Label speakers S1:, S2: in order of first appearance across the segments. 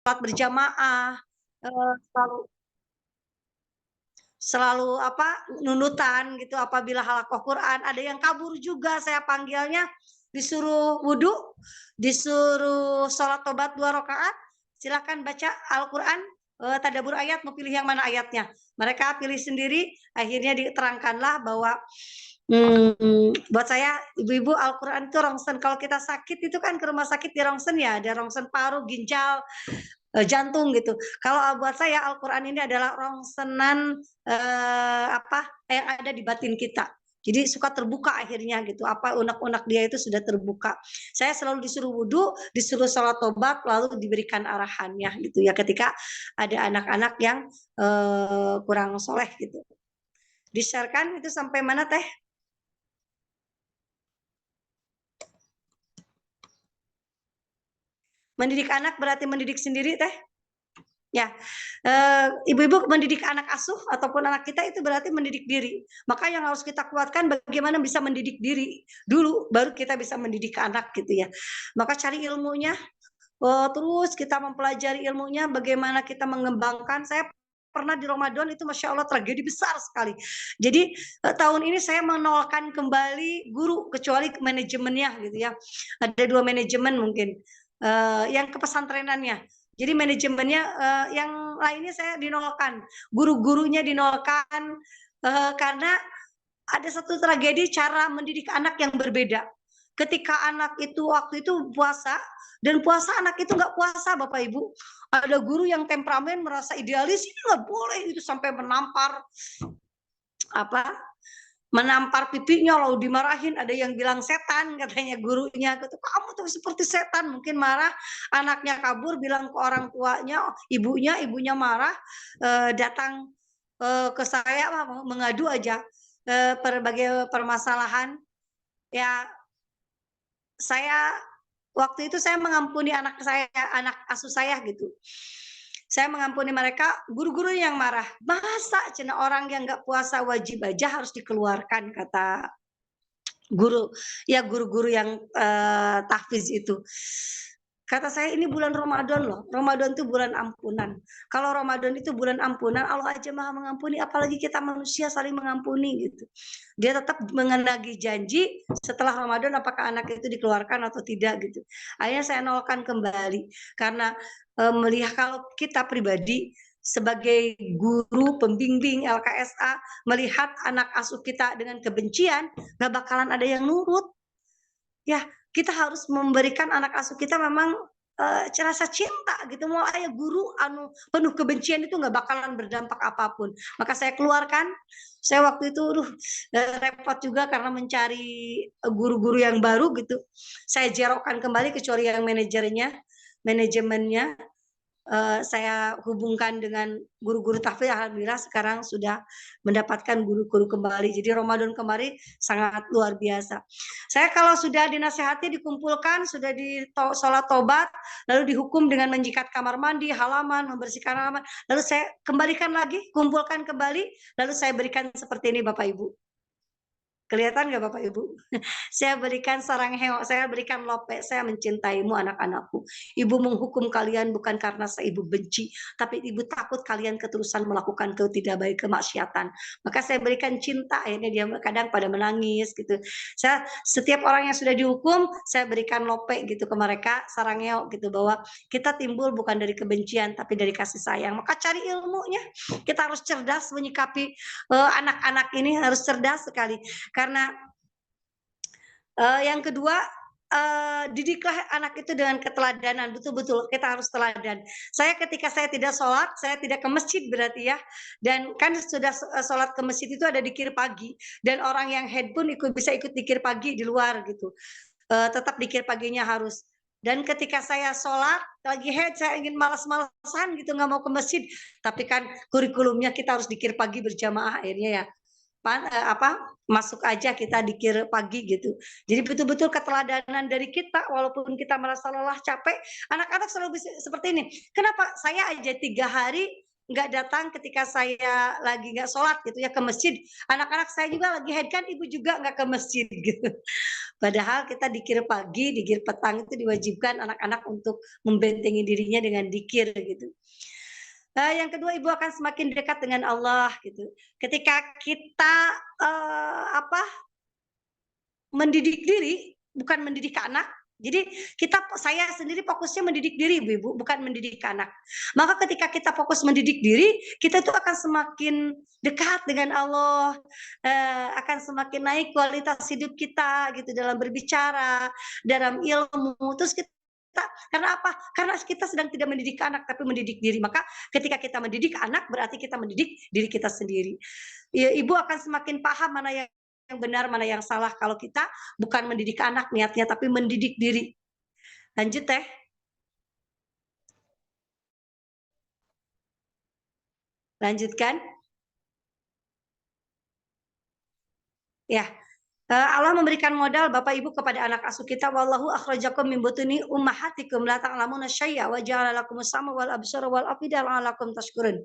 S1: sholat berjamaah, selalu selalu apa, nunutan gitu apabila halaqah Quran, ada yang kabur juga saya panggilnya, disuruh wudhu, disuruh sholat tobat 2 rakaat, silakan baca Al-Quran, tadabbur ayat, mau pilih yang mana ayatnya. Mereka pilih sendiri, akhirnya diterangkanlah bahwa buat saya ibu-ibu Al-Quran itu rongsen. Kalau kita sakit itu kan ke rumah sakit di rongsen ya, ada rongsen paru, ginjal, jantung gitu. Kalau buat saya Al-Quran ini adalah rongsenan apa yang ada di batin kita. Jadi suka terbuka akhirnya gitu. Apa unek-unek dia itu sudah terbuka. Saya selalu disuruh wudhu, disuruh sholat tobat, lalu diberikan arahannya gitu ya. Ketika ada anak-anak yang kurang soleh gitu. Di-sharekan itu sampai mana teh? Mendidik anak berarti mendidik sendiri teh? Ya, ibu-ibu mendidik anak asuh ataupun anak kita itu berarti mendidik diri. Maka yang harus kita kuatkan bagaimana bisa mendidik diri dulu, baru kita bisa mendidik anak gitu ya. Maka cari ilmunya, terus kita mempelajari ilmunya, bagaimana kita mengembangkan. Saya pernah di Ramadan itu Masya Allah tragedi besar sekali. Jadi tahun ini saya menolakkan kembali guru kecuali manajemennya gitu ya. Ada 2 manajemen mungkin yang kepesantrenannya. Jadi manajemennya yang lainnya saya dinolkan, guru-gurunya dinolkan karena ada satu tragedi cara mendidik anak yang berbeda. Ketika anak itu waktu itu puasa dan puasa anak itu nggak puasa Bapak Ibu. Ada guru yang temperamen merasa idealis ini nggak boleh itu sampai menampar apa menampar pipinya lalu dimarahin, ada yang bilang setan katanya gurunya gitu, kamu tuh seperti setan, mungkin marah, anaknya kabur bilang ke orang tuanya, ibunya marah, datang ke saya mengadu aja berbagai permasalahan ya. Saya waktu itu saya mengampuni anak saya, anak asuh saya gitu. Saya mengampuni mereka, guru-guru yang marah. Masa cina orang yang nggak puasa wajib aja harus dikeluarkan kata guru, ya guru-guru yang tahfiz itu. Kata saya ini bulan Ramadan loh. Ramadan itu bulan ampunan. Kalau Ramadan itu bulan ampunan, Allah aja Maha mengampuni, apalagi kita manusia saling mengampuni gitu. Dia tetap mengenagi janji setelah Ramadan apakah anak itu dikeluarkan atau tidak gitu. Akhirnya saya nolkan kembali karena melihat kalau kita pribadi sebagai guru pembimbing LKSA melihat anak asuh kita dengan kebencian, nggak bakalan ada yang nurut. Ya, kita harus memberikan anak asuh kita memang rasa cinta gitu. Mau ayah guru anu penuh kebencian itu nggak bakalan berdampak apapun. Maka saya keluarkan. Saya waktu itu repot juga karena mencari guru-guru yang baru gitu. Saya jerokkan kembali kecuali yang manajemennya saya hubungkan dengan guru-guru tahfidz, alhamdulillah sekarang sudah mendapatkan guru-guru kembali. Jadi Ramadan kemarin sangat luar biasa. Saya kalau sudah dinasehati, dikumpulkan, sudah di sholat tobat, lalu dihukum dengan menyikat kamar mandi, halaman, membersihkan halaman, lalu saya kembalikan lagi, kumpulkan kembali, lalu saya berikan seperti ini Bapak Ibu. Kelihatan nggak Bapak Ibu? Saya berikan sarang hewa, saya berikan lope, saya mencintaimu anak-anakku. Ibu menghukum kalian bukan karena ibu benci, tapi ibu takut kalian keterusan melakukan tidak baik, kemaksiatan. Maka saya berikan cinta, akhirnya dia kadang pada menangis gitu. Saya setiap orang yang sudah dihukum, saya berikan lope gitu ke mereka, sarang hewa gitu, bahwa kita timbul bukan dari kebencian, tapi dari kasih sayang. Maka cari ilmunya, kita harus cerdas menyikapi anak-anak ini, harus cerdas sekali. Karena yang kedua, didiklah anak itu dengan keteladanan, betul-betul kita harus teladan. Saya ketika saya tidak sholat, saya tidak ke masjid berarti ya, dan kan sudah sholat ke masjid itu ada dikir pagi, dan orang yang head pun bisa ikut dikir pagi di luar gitu. Tetap dikir paginya harus. Dan ketika saya sholat, lagi head, saya ingin malas-malasan gitu, nggak mau ke masjid. Tapi kan kurikulumnya kita harus dikir pagi berjamaah akhirnya ya. Masuk aja kita dikir pagi gitu. Jadi betul-betul keteladanan dari kita, walaupun kita merasa lelah capek, anak-anak selalu bisa seperti ini. Kenapa saya aja 3 hari nggak datang ketika saya lagi nggak sholat gitu ya ke masjid. Anak-anak saya juga lagi haid kan, ibu juga nggak ke masjid gitu. Padahal kita dikir pagi, dikir petang itu diwajibkan anak-anak untuk membentengi dirinya dengan dikir gitu. Yang kedua, ibu akan semakin dekat dengan Allah gitu. Ketika kita apa mendidik diri, bukan mendidik anak. Jadi saya sendiri fokusnya mendidik diri, ibu-ibu, bukan mendidik anak. Maka ketika kita fokus mendidik diri, kita itu akan semakin dekat dengan Allah, akan semakin naik kualitas hidup kita gitu dalam berbicara, dalam ilmu. Terus karena apa? Karena kita sedang tidak mendidik anak, tapi mendidik diri. Maka ketika kita mendidik anak, berarti kita mendidik diri kita sendiri. Ya, ibu akan semakin paham mana yang benar, mana yang salah kalau kita bukan mendidik anak niatnya, tapi mendidik diri. Lanjut Teh. Lanjutkan. Ya. Allah memberikan modal Bapak Ibu kepada anak asuh kita, wallahu akhrajakum min butuni ummahatikum la ta'lamuna syai'a wa ja'ala lakumus sama wal absara wal afida la'allakum tashkurun.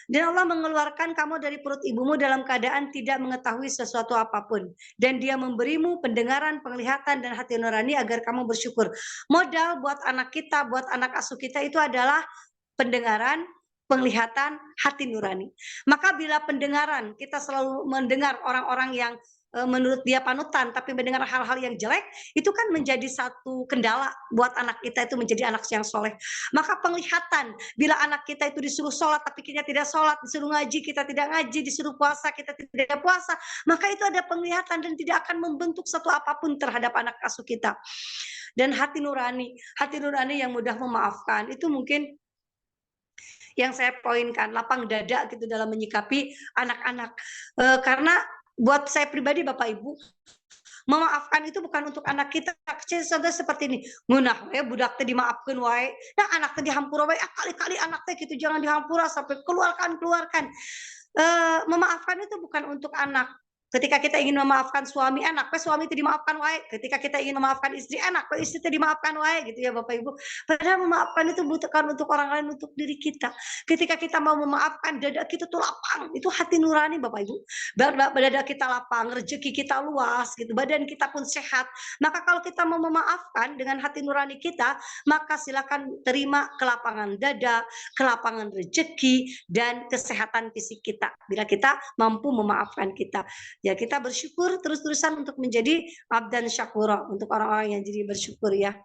S1: Dan Allah mengeluarkan kamu dari perut ibumu dalam keadaan tidak mengetahui sesuatu apapun. Dan dia memberimu pendengaran, penglihatan, dan hati nurani agar kamu bersyukur. Modal buat anak kita, buat anak asuh kita itu adalah pendengaran, penglihatan, hati nurani. Maka bila pendengaran, kita selalu mendengar orang-orang yang menurut dia panutan, tapi mendengar hal-hal yang jelek, itu kan menjadi satu kendala buat anak kita itu menjadi anak yang soleh. Maka penglihatan, bila anak kita itu disuruh sholat, tapi kita tidak sholat, disuruh ngaji, kita tidak ngaji, disuruh puasa, kita tidak puasa, maka itu ada penglihatan dan tidak akan membentuk satu apapun terhadap anak asuh kita. Dan hati nurani yang mudah memaafkan, itu mungkin yang saya poinkan, lapang dada gitu dalam menyikapi anak-anak. Karena buat saya pribadi Bapak Ibu, memaafkan itu bukan untuk anak kita kecil contoh seperti ini, ngunah budak teh dimaafkan wae, nah anak teh dihampura wae, kali-kali anak teh gitu jangan dihampura sampai keluarkan. Memaafkan itu bukan untuk anak. Ketika kita ingin memaafkan suami enak, suami itu dimaafkan wae. Ketika kita ingin memaafkan istri enak, istri itu dimaafkan wae gitu ya Bapak Ibu. Padahal memaafkan itu bukan untuk orang lain, untuk diri kita. Ketika kita mau memaafkan, dada kita tuh lapang, itu hati nurani Bapak Ibu. Dada kita lapang, rezeki kita luas gitu, badan kita pun sehat. Maka kalau kita mau memaafkan dengan hati nurani kita, maka silakan terima kelapangan dada, kelapangan rezeki, dan kesehatan fisik kita. Bila kita mampu memaafkan kita. Ya kita bersyukur terus-terusan untuk menjadi abdan syakura, untuk orang-orang yang jadi bersyukur ya.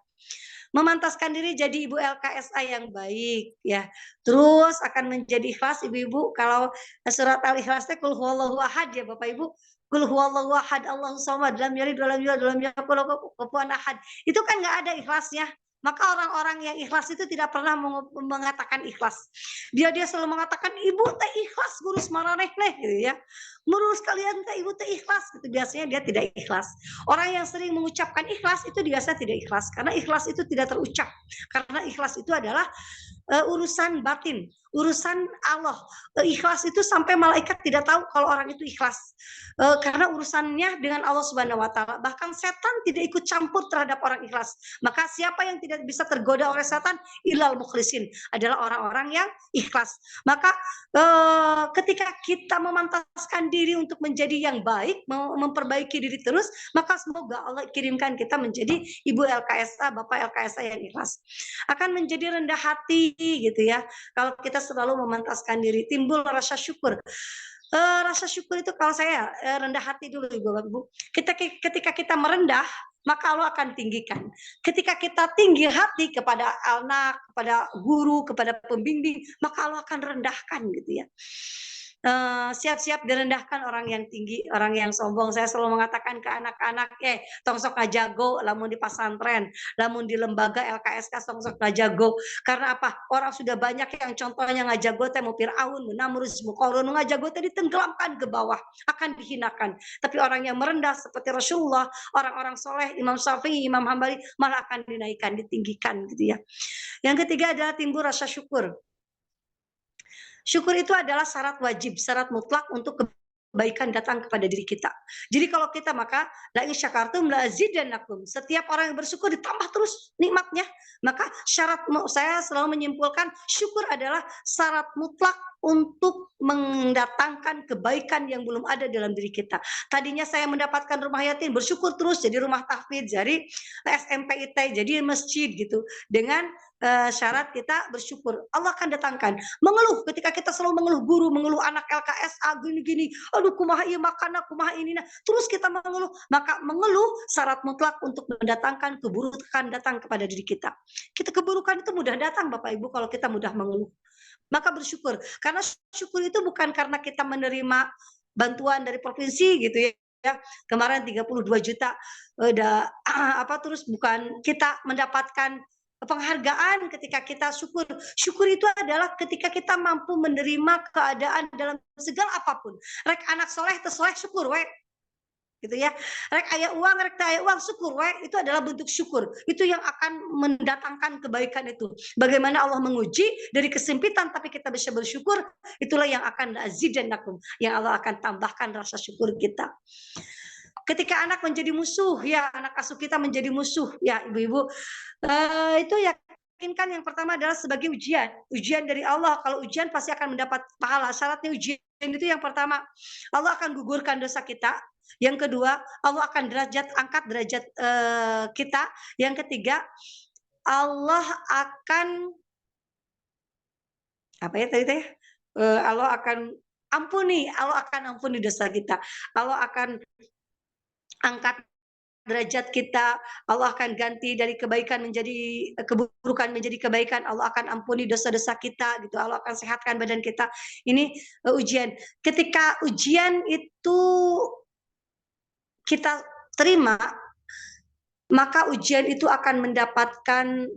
S1: Memantaskan diri jadi ibu LKSA yang baik ya. Terus akan menjadi ikhlas ibu-ibu. Kalau surat Al-Ikhlas itu kul huwallahu ahad ya Bapak Ibu. Kul huwallahu ahad Allahu samad lam yalid walam yulad walam yakul lahu kufuwan ahad. Itu kan nggak ada ikhlasnya. Maka orang-orang yang ikhlas itu tidak pernah mengatakan ikhlas. Dia selalu mengatakan ibu teh ikhlas ngurus maraneh gitu ya. Ngurus kalian teh ibu teh ikhlas gitu. Biasanya dia tidak ikhlas. Orang yang sering mengucapkan ikhlas itu biasa tidak ikhlas karena ikhlas itu tidak terucap. Karena ikhlas itu adalah urusan batin, urusan Allah. Ikhlas itu sampai malaikat tidak tahu kalau orang itu ikhlas. Karena urusannya dengan Allah Subhanahu wa taala. Bahkan setan tidak ikut campur terhadap orang ikhlas. Maka siapa yang tidak bisa tergoda oleh setan? Ilal mukhlisin, adalah orang-orang yang ikhlas. Maka ketika kita memantaskan diri untuk menjadi yang baik, memperbaiki diri terus, maka semoga Allah kirimkan kita menjadi ibu LKSA, bapak LKSA yang ikhlas. Akan menjadi rendah hati gitu ya. Kalau kita selalu memantaskan diri, timbul rasa syukur. Rasa syukur itu kalau saya rendah hati dulu Ibu. Ketika kita merendah, maka Allah akan tinggikan. Ketika kita tinggi hati kepada anak, kepada guru, kepada pembimbing, maka Allah akan rendahkan gitu ya. Siap-siap direndahkan orang yang tinggi, orang yang sombong. Saya selalu mengatakan ke anak-anak, tongsok ngajago, lamun di pesantren, lamun di lembaga LKSK tongsok ngajago. Karena apa? Orang sudah banyak yang contohnya ngajago teh mau Fir'aun, Namrus, Qarun, ngajago teh ditenggelamkan ke bawah, akan dihinakan. Tapi orang yang merendah seperti Rasulullah, orang-orang soleh, Imam Syafi'i, Imam Hambali, malah akan dinaikkan, ditinggikan gitu ya. Yang ketiga adalah timbul rasa syukur. Syukur itu adalah syarat wajib, syarat mutlak untuk kebaikan datang kepada diri kita. Jadi kalau kita maka la in syakartum la azidannakum. Setiap orang yang bersyukur ditambah terus nikmatnya. Maka syarat saya selalu menyimpulkan syukur adalah syarat mutlak untuk mendatangkan kebaikan yang belum ada dalam diri kita. Tadinya saya mendapatkan rumah yatim, bersyukur terus jadi rumah tahfidz, jadi SMPIT, jadi masjid gitu. Dengan syarat kita bersyukur, Allah akan datangkan. Mengeluh, ketika kita selalu mengeluh guru, mengeluh anak LKSA gini-gini, aduh kumaha ieu makan, kumaha ini, terus kita mengeluh, maka mengeluh syarat mutlak untuk mendatangkan keburukan datang kepada diri kita. Keburukan itu mudah datang Bapak Ibu kalau kita mudah mengeluh. Maka bersyukur, karena syukur itu bukan karena kita menerima bantuan dari provinsi gitu ya, kemarin 32 juta terus bukan kita mendapatkan penghargaan ketika kita syukur. Syukur itu adalah ketika kita mampu menerima keadaan dalam segala apapun. Rek anak soleh tersoleh syukur we, gitu ya. Rek aya uang, rek aya uang syukur we, itu adalah bentuk syukur. Itu yang akan mendatangkan kebaikan itu. Bagaimana Allah menguji dari kesempitan tapi kita bisa bersyukur, itulah yang akan azidannakum, yang Allah akan tambahkan rasa syukur kita. Ketika anak menjadi musuh, ya anak asuh kita menjadi musuh, ya ibu-ibu, itu yakinkan yang pertama adalah sebagai ujian dari Allah. Kalau ujian pasti akan mendapat pahala. Syaratnya ujian itu yang pertama, Allah akan gugurkan dosa kita. Yang kedua, Allah akan angkat derajat kita. Yang ketiga, Allah akan apa ya tadi teh? Allah akan ampuni dosa kita. Allah akan angkat derajat kita, Allah akan ganti dari kebaikan menjadi keburukan menjadi kebaikan, Allah akan ampuni dosa-dosa kita gitu, Allah akan sehatkan badan kita. Ini ujian. Ketika ujian itu kita terima, maka ujian itu akan mendapatkan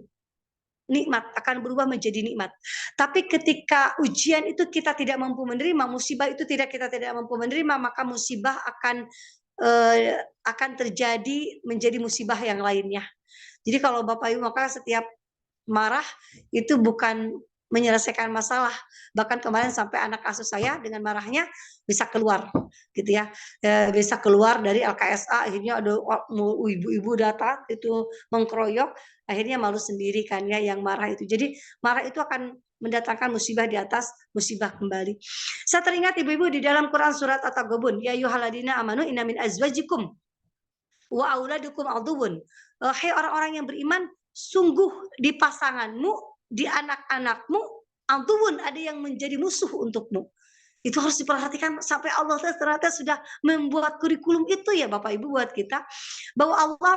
S1: nikmat, akan berubah menjadi nikmat. Tapi ketika ujian itu kita tidak mampu menerima, musibah itu kita tidak mampu menerima, maka musibah akan terjadi menjadi musibah yang lainnya. Jadi kalau Bapak Ibu, maka setiap marah itu bukan menyelesaikan masalah. Bahkan kemarin sampai anak asuh saya dengan marahnya bisa keluar gitu ya. Bisa keluar dari LKSA, akhirnya ada ibu-ibu datang itu mengkeroyok, akhirnya malu sendiri kan ya yang marah itu. Jadi marah itu akan mendatangkan musibah di atas musibah kembali. Saya teringat ibu-ibu di dalam Quran surat At-Taghabun, ya ayyuhalladzina amanu inna min azwajikum wa auladukum aduwwun. Hai orang-orang yang beriman, sungguh di pasanganmu, di anak-anakmu, aduwwun, ada yang menjadi musuh untukmu. Itu harus diperhatikan sampai Allah ternyata sudah membuat kurikulum itu ya Bapak Ibu buat kita, bahwa Allah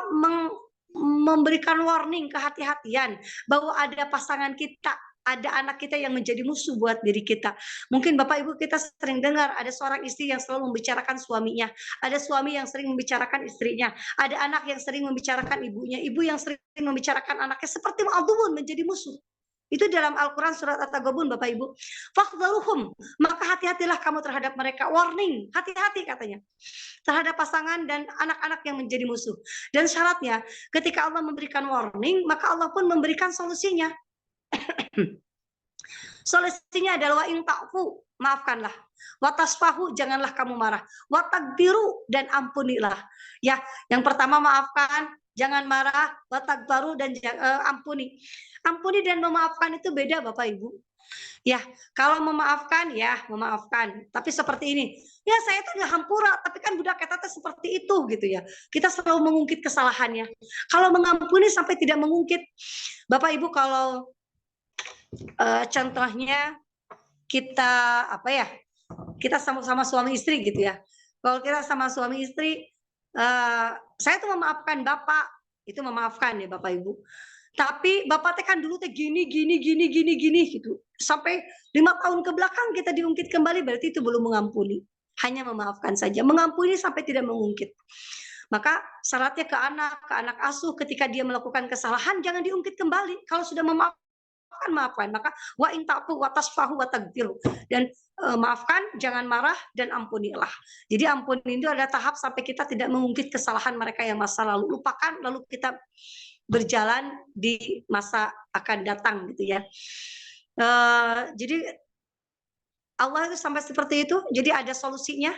S1: memberikan warning, kehati-hatian bahwa ada pasangan kita, ada anak kita yang menjadi musuh buat diri kita. Mungkin Bapak Ibu kita sering dengar ada seorang istri yang selalu membicarakan suaminya, ada suami yang sering membicarakan istrinya, ada anak yang sering membicarakan ibunya, ibu yang sering membicarakan anaknya, seperti ma'adubun, menjadi musuh. Itu dalam Al-Quran surat At-Taghabun Bapak Ibu. Fakhdaruhum, maka hati-hatilah kamu terhadap mereka. Warning, hati-hati katanya. Terhadap pasangan dan anak-anak yang menjadi musuh. Dan syaratnya, ketika Allah memberikan warning, maka Allah pun memberikan solusinya. Solusinya adalah wa in ta'fu, maafkanlah. Wa tasfahu, janganlah kamu marah. Wa tagbiru, dan ampunilah. Ya, yang pertama maafkan, jangan marah, wa tagbaru, dan ampuni. Ampuni dan memaafkan itu beda Bapak Ibu. Ya, kalau memaafkan ya memaafkan. Tapi seperti ini, ya saya tuh nggak hampura, tapi kan budak kita tuh seperti itu gitu ya. Kita selalu mengungkit kesalahannya. Kalau mengampuni sampai tidak mengungkit, Bapak Ibu kalau contohnya kita apa ya? Kita sama-sama suami istri gitu ya. Kalau kita sama suami istri, saya tuh memaafkan Bapak, itu memaafkan ya Bapak Ibu. Tapi Bapak teh kan dulu teh gini gitu. Sampai 5 tahun ke belakang kita diungkit kembali, berarti itu belum mengampuni. Hanya memaafkan saja. Mengampuni sampai tidak mengungkit. Maka syaratnya ke anak asuh ketika dia melakukan kesalahan jangan diungkit kembali. Kalau sudah maafkan. Maka wa in ta'fu wa tasfahu wa tagfiru. Dan maafkan, jangan marah, dan ampunilah. Jadi ampuni itu ada tahap sampai kita tidak mengungkit kesalahan mereka yang masa lalu. Lupakan, lalu kita berjalan di masa akan datang gitu ya. Jadi Allah itu sampai seperti itu. Jadi ada solusinya.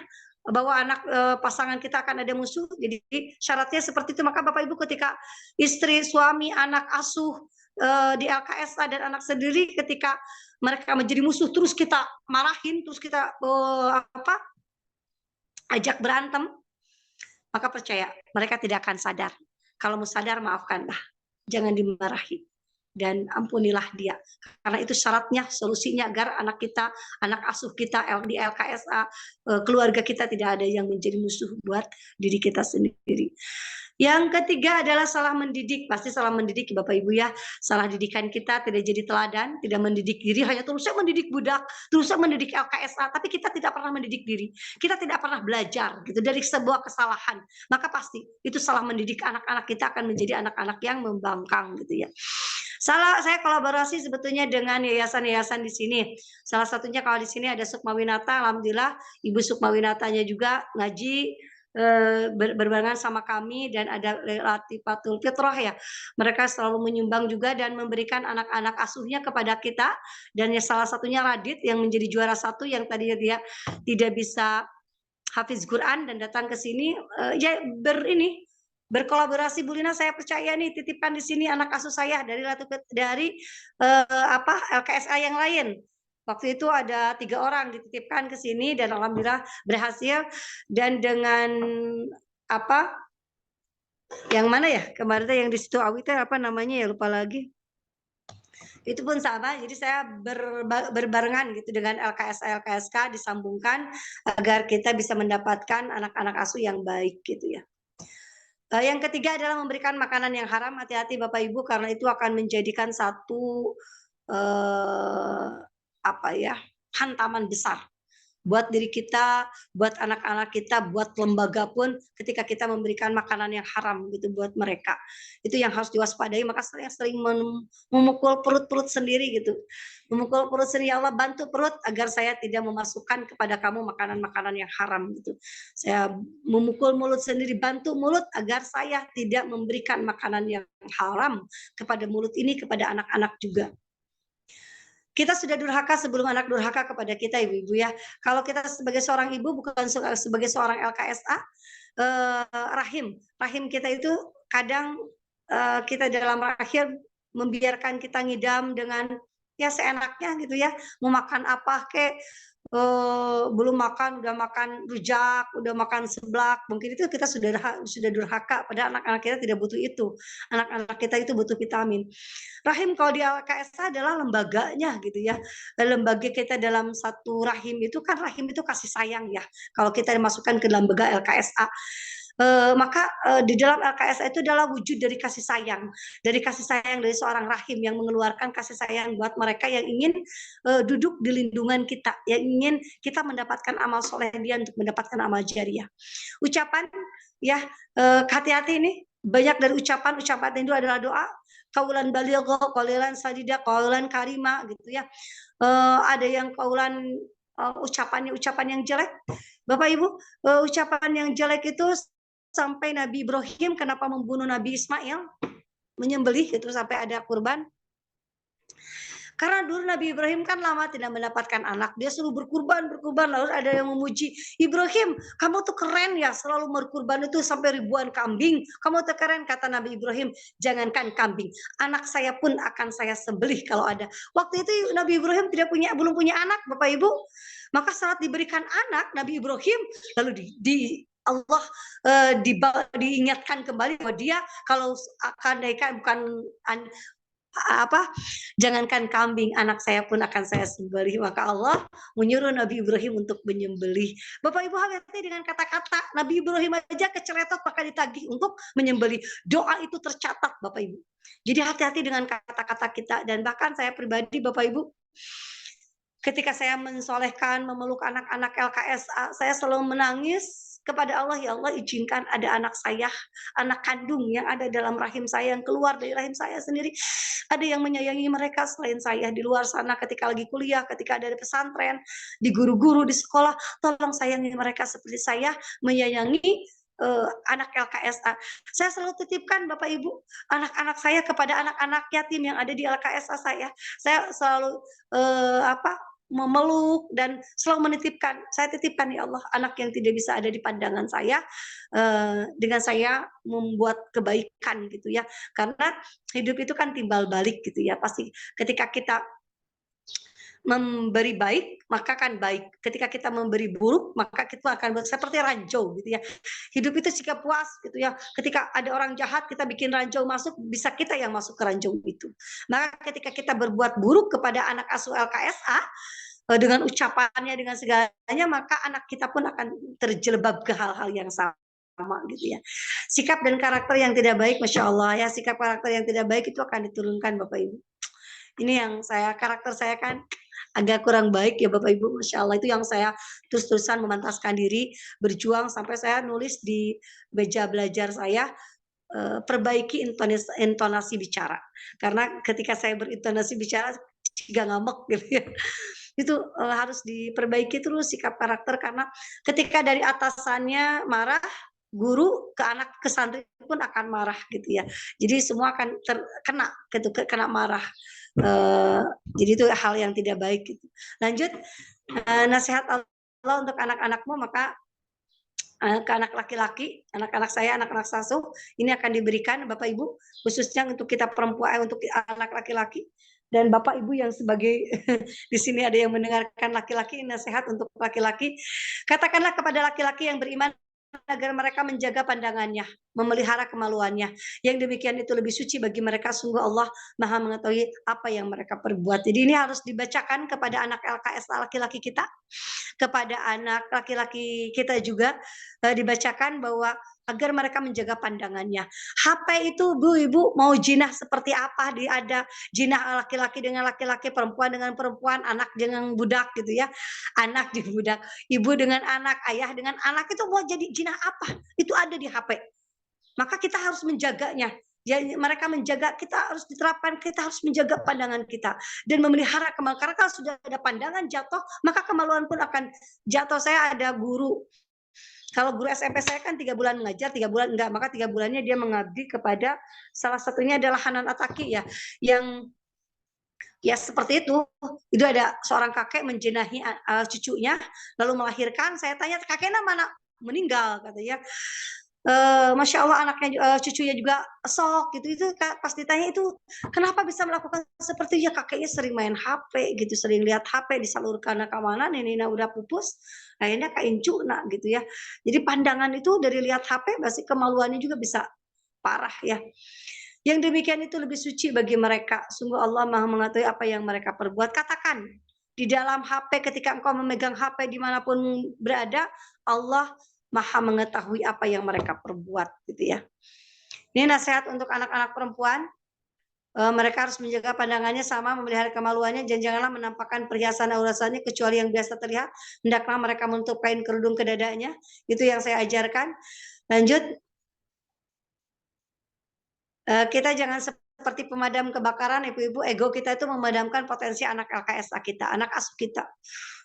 S1: bahwa anak pasangan kita akan ada musuh. Jadi syaratnya seperti itu. Maka Bapak Ibu, ketika istri, suami, anak asuh di LKSA dan anak sendiri, ketika mereka menjadi musuh terus kita marahin, terus kita ajak berantem, maka percaya mereka tidak akan sadar. Kalau mau sadar, maafkanlah, jangan dimarahi dan ampunilah dia, karena itu syaratnya, solusinya agar anak kita, anak asuh kita di LKSA, keluarga kita tidak ada yang menjadi musuh buat diri kita sendiri. Yang ketiga adalah salah mendidik. Pasti salah mendidik Bapak Ibu ya. Salah didikan kita tidak jadi teladan, tidak mendidik diri, hanya terusnya mendidik budak, terusnya mendidik LKSA, tapi kita tidak pernah mendidik diri. Kita tidak pernah belajar gitu dari sebuah kesalahan. Maka pasti itu salah mendidik. Anak-anak kita akan menjadi anak-anak yang membangkang gitu ya. Saya kolaborasi sebetulnya dengan yayasan-yayasan di sini. Salah satunya kalau di sini ada Sukma Winata, alhamdulillah Ibu Sukma Winatanya juga ngaji berbarengan sama kami, dan ada Latifatul Fitrah ya. Mereka selalu menyumbang juga dan memberikan anak-anak asuhnya kepada kita, dan salah satunya Radit yang menjadi juara 1 yang tadinya dia tidak bisa hafiz Quran dan datang ke sini ya berkolaborasi. Bu Lina, saya percaya nih, titipkan di sini anak asuh saya dari LKSA yang lain. Waktu itu ada 3 orang dititipkan ke sini dan alhamdulillah berhasil. Dan dengan yang mana ya kemarin yang di situ Awita namanya ya, lupa lagi. Itu pun sama, jadi saya berbarengan gitu dengan LKSK disambungkan agar kita bisa mendapatkan anak-anak asuh yang baik gitu ya. Yang ketiga adalah memberikan makanan yang haram. Hati-hati Bapak Ibu, karena itu akan menjadikan satu hantaman besar buat diri kita, buat anak-anak kita, buat lembaga pun, ketika kita memberikan makanan yang haram gitu buat mereka. Itu yang harus diwaspadai. Maka saya sering memukul perut-perut sendiri gitu. Memukul perut sendiri, Allah bantu perut agar saya tidak memasukkan kepada kamu makanan-makanan yang haram gitu. Saya memukul mulut sendiri, bantu mulut agar saya tidak memberikan makanan yang haram kepada mulut ini, kepada anak-anak juga. Kita sudah durhaka sebelum anak durhaka kepada kita, ibu-ibu ya. Kalau kita sebagai seorang ibu, bukan sebagai seorang LKSA, rahim kita itu kadang kita dalam rahim membiarkan kita ngidam dengan ya seenaknya gitu ya. Mau makan apa kek, belum makan udah makan rujak, udah makan seblak, mungkin itu kita sudah durhaka. Pada anak-anak kita tidak butuh itu. Anak-anak kita itu butuh vitamin. Rahim kalau di LKSA adalah lembaganya gitu ya. Lembaga kita dalam satu rahim itu kan, rahim itu kasih sayang ya. Kalau kita dimasukkan ke lembaga LKSA, maka di dalam LKSA itu adalah wujud dari kasih sayang dari seorang rahim yang mengeluarkan kasih sayang buat mereka yang ingin duduk di lindungan kita, yang ingin kita mendapatkan amal soleh dia untuk mendapatkan amal jariah. Ucapan ya, hati-hati ini, banyak dari ucapan itu adalah doa, kaulan baligha, qaulan sadida, qaulan karima gitu ya. Ada yang kaulan ucapan yang jelek. Bapak Ibu, ucapan yang jelek itu sampai Nabi Ibrahim kenapa membunuh Nabi Ismail, menyembelih itu sampai ada kurban. Karena dulu Nabi Ibrahim kan lama tidak mendapatkan anak, dia selalu berkurban. Lalu ada yang memuji, Ibrahim, kamu tuh keren ya, selalu berkurban itu sampai ribuan kambing. Kamu tuh keren, kata Nabi Ibrahim, jangankan kambing, anak saya pun akan saya sembelih kalau ada. Waktu itu Nabi Ibrahim belum punya anak, Bapak Ibu. Maka saat diberikan anak Nabi Ibrahim, lalu Allah diingatkan kembali bahwa dia kalau akan jangankan kambing, anak saya pun akan saya sembelih. Maka Allah menyuruh Nabi Ibrahim untuk menyembelih. Bapak Ibu, hati-hati dengan kata-kata. Nabi Ibrahim aja keceletot maka ditagih untuk menyembelih. Doa itu tercatat Bapak Ibu. Jadi hati-hati dengan kata-kata kita. Dan bahkan saya pribadi Bapak Ibu, ketika saya mensolehkan, memeluk anak-anak LKSA, saya selalu menangis kepada Allah, ya Allah izinkan ada anak saya, anak kandung yang ada dalam rahim saya, yang keluar dari rahim saya sendiri, ada yang menyayangi mereka selain saya di luar sana, ketika lagi kuliah, ketika ada di pesantren, di guru-guru di sekolah, tolong sayangi mereka seperti saya menyayangi anak LKSA. Saya selalu titipkan Bapak Ibu anak-anak saya kepada anak-anak yatim yang ada di LKSA saya. Saya selalu memeluk dan selalu menitipkan, saya titipkan ya Allah anak yang tidak bisa ada di pandangan saya, dengan saya membuat kebaikan gitu ya. Karena hidup itu kan timbal balik gitu ya, pasti ketika kita memberi baik, maka kan baik. Ketika kita memberi buruk, maka kita akan seperti ranjau gitu ya. Hidup itu sikap puas gitu ya. Ketika ada orang jahat, kita bikin ranjau masuk, bisa kita yang masuk ke ranjau itu. Maka ketika kita berbuat buruk kepada anak asuh LKSA, dengan ucapannya, dengan segalanya, maka anak kita pun akan terjelebab ke hal-hal yang sama gitu ya. Sikap dan karakter yang tidak baik, Masya Allah ya, sikap karakter yang tidak baik itu akan diturunkan Bapak Ibu. Ini yang karakter saya kan agak kurang baik ya Bapak Ibu, Masya Allah, itu yang saya terus-terusan memantaskan diri, berjuang sampai saya nulis di meja belajar saya, perbaiki intonasi bicara. Karena ketika saya berintonasi bicara, gak ngamek gitu ya. Itu harus diperbaiki terus sikap karakter, karena ketika dari atasannya marah, guru ke anak ke santri pun akan marah gitu ya. Jadi semua akan terkena gitu, kena marah. Jadi itu hal yang tidak baik gitu. Lanjut, nasihat Allah untuk anak-anakmu, maka ke anak laki-laki, anak-anak saya, anak-anak Sasuh, ini akan diberikan Bapak Ibu, khususnya untuk kita perempuan, untuk anak laki-laki. Dan Bapak Ibu yang sebagai di sini ada yang mendengarkan laki-laki, nasihat untuk laki-laki, katakanlah kepada laki-laki yang beriman agar mereka menjaga pandangannya, memelihara kemaluannya. Yang demikian itu lebih suci bagi mereka, sungguh Allah Maha mengetahui apa yang mereka perbuat. Jadi ini harus dibacakan kepada anak LKS laki-laki kita, kepada anak laki-laki kita juga, dibacakan bahwa agar mereka menjaga pandangannya. HP itu Bu Ibu mau jinah seperti apa, ada jinah laki-laki dengan laki-laki, perempuan dengan perempuan, anak dengan budak gitu ya. Anak dengan budak, ibu dengan anak, ayah dengan anak, itu mau jadi jinah apa? Itu ada di HP. Maka kita harus menjaganya. Ya, mereka menjaga, kita harus diterapkan, kita harus menjaga pandangan kita dan memelihara kemaluan. Karena kalau sudah ada pandangan jatuh, maka kemaluan pun akan jatuh. Saya ada guru, kalau guru SMP saya kan 3 bulan mengajar, 3 bulan enggak, maka 3 bulannya dia mengabdi kepada, salah satunya adalah Hanan Ataki ya, yang ya seperti itu ada seorang kakek menjenahi cucunya, lalu melahirkan. Saya tanya, kakeknya mana? Meninggal katanya. Masya Allah, anaknya cucunya juga sok gitu. Itu pas ditanya itu kenapa bisa melakukan seperti ya, kakeknya sering main HP gitu, sering lihat HP, disalurkan ke mana, neneknya udah pupus, akhirnya kaincu nak gitu ya. Jadi pandangan itu dari lihat HP pasti kemaluannya juga bisa parah ya. Yang demikian itu lebih suci bagi mereka, sungguh Allah Maha mengetahui apa yang mereka perbuat. Katakan di dalam HP, ketika engkau memegang HP dimanapun berada, Allah Maha mengetahui apa yang mereka perbuat gitu ya. Ini nasihat untuk anak-anak perempuan. Mereka harus menjaga pandangannya, sama memelihara kemaluannya, dan janganlah menampakkan perhiasan auratannya kecuali yang biasa terlihat. Hendaklah mereka menutup kain kerudung ke dadanya. Itu yang saya ajarkan. Lanjut, kita jangan seperti pemadam kebakaran, ibu-ibu. Ego kita itu memadamkan potensi anak LKSA kita, anak asuh kita.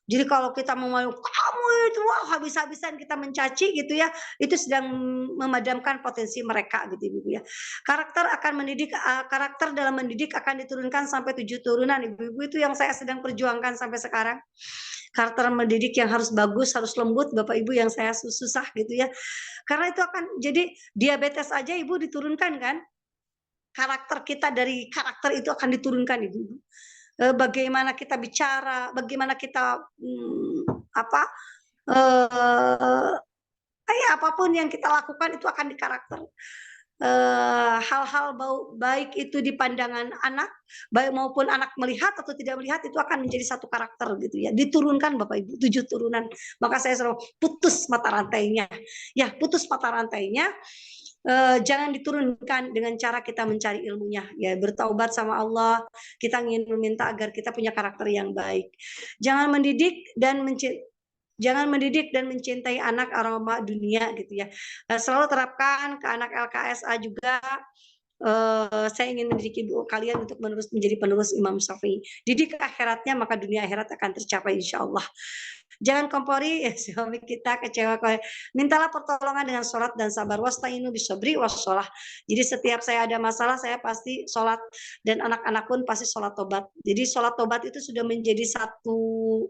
S1: Jadi kalau kita mau kamu itu wah, habis-habisan kita mencaci gitu ya, itu sedang memadamkan potensi mereka gitu ibu ya. Karakter dalam mendidik akan diturunkan sampai 7 turunan ibu-ibu, itu yang saya sedang perjuangkan sampai sekarang. Karakter mendidik yang harus bagus, harus lembut Bapak Ibu, yang saya susah gitu ya. Karena itu akan jadi diabetes aja ibu diturunkan kan. Karakter kita dari karakter itu akan diturunkan ibu-ibu. Bagaimana kita bicara, bagaimana kita apapun yang kita lakukan itu akan di karakter. Hal-hal baik itu di pandangan anak, baik maupun anak melihat atau tidak melihat, itu akan menjadi satu karakter gitu ya, diturunkan Bapak Ibu, 7 turunan. Maka saya selalu putus mata rantainya ya, putus mata rantainya. Jangan diturunkan dengan cara kita mencari ilmunya ya, bertaubat sama Allah, kita ingin meminta agar kita punya karakter yang baik. Jangan mendidik dan mencintai anak aroma dunia gitu ya. Selalu terapkan ke anak LKSA juga, Saya ingin mendidik ibu kalian untuk menjadi penerus Imam Syafi'i. Didik akhiratnya, maka dunia akhirat akan tercapai insya Allah. Jangan kompori suami kita kecewa. Mintalah pertolongan dengan sholat dan sabar. Wasta'inu bisabri wassalah. Jadi setiap saya ada masalah, saya pasti sholat, dan anak-anak pun pasti sholat tobat. Jadi sholat tobat itu sudah menjadi satu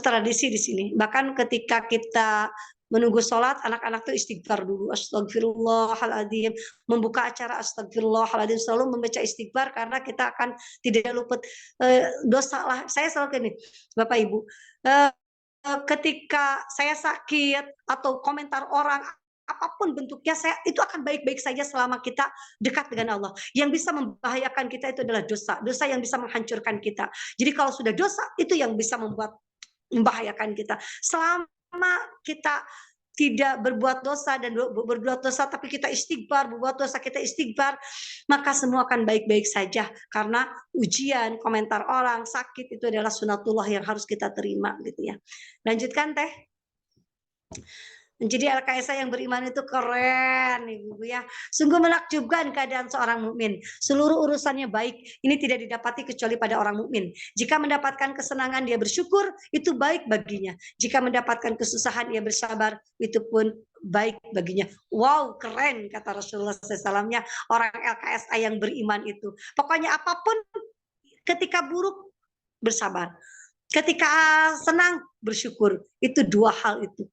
S1: tradisi di sini. Bahkan ketika kita menunggu sholat, anak-anak tuh istighfar dulu. Astagfirullahaladzim. Membuka acara astagfirullahaladzim. Selalu membaca istighfar karena kita akan tidak luput dosa lah. Saya selalu gini, Bapak Ibu. Ketika saya sakit atau komentar orang, apapun bentuknya, saya itu akan baik-baik saja selama kita dekat dengan Allah. Yang bisa membahayakan kita itu adalah dosa. Dosa yang bisa menghancurkan kita. Jadi kalau sudah dosa, itu yang bisa membahayakan kita. Selama kita tidak berbuat dosa dan berbuat dosa tapi kita istighfar, berbuat dosa kita istighfar, maka semua akan baik-baik saja. Karena ujian, komentar orang, sakit itu adalah sunatullah yang harus kita terima gitu ya. Lanjutkan Teh. Menjadi LKSA yang beriman itu keren, Ibu ya. Sungguh menakjubkan keadaan seorang mukmin. Seluruh urusannya baik. Ini tidak didapati kecuali pada orang mukmin. Jika mendapatkan kesenangan dia bersyukur, itu baik baginya. Jika mendapatkan kesusahan dia bersabar, itu pun baik baginya. Wow, keren kata Rasulullah SAW-nya orang LKSA yang beriman itu. Pokoknya apapun, ketika buruk bersabar, ketika senang bersyukur. Itu dua hal itu.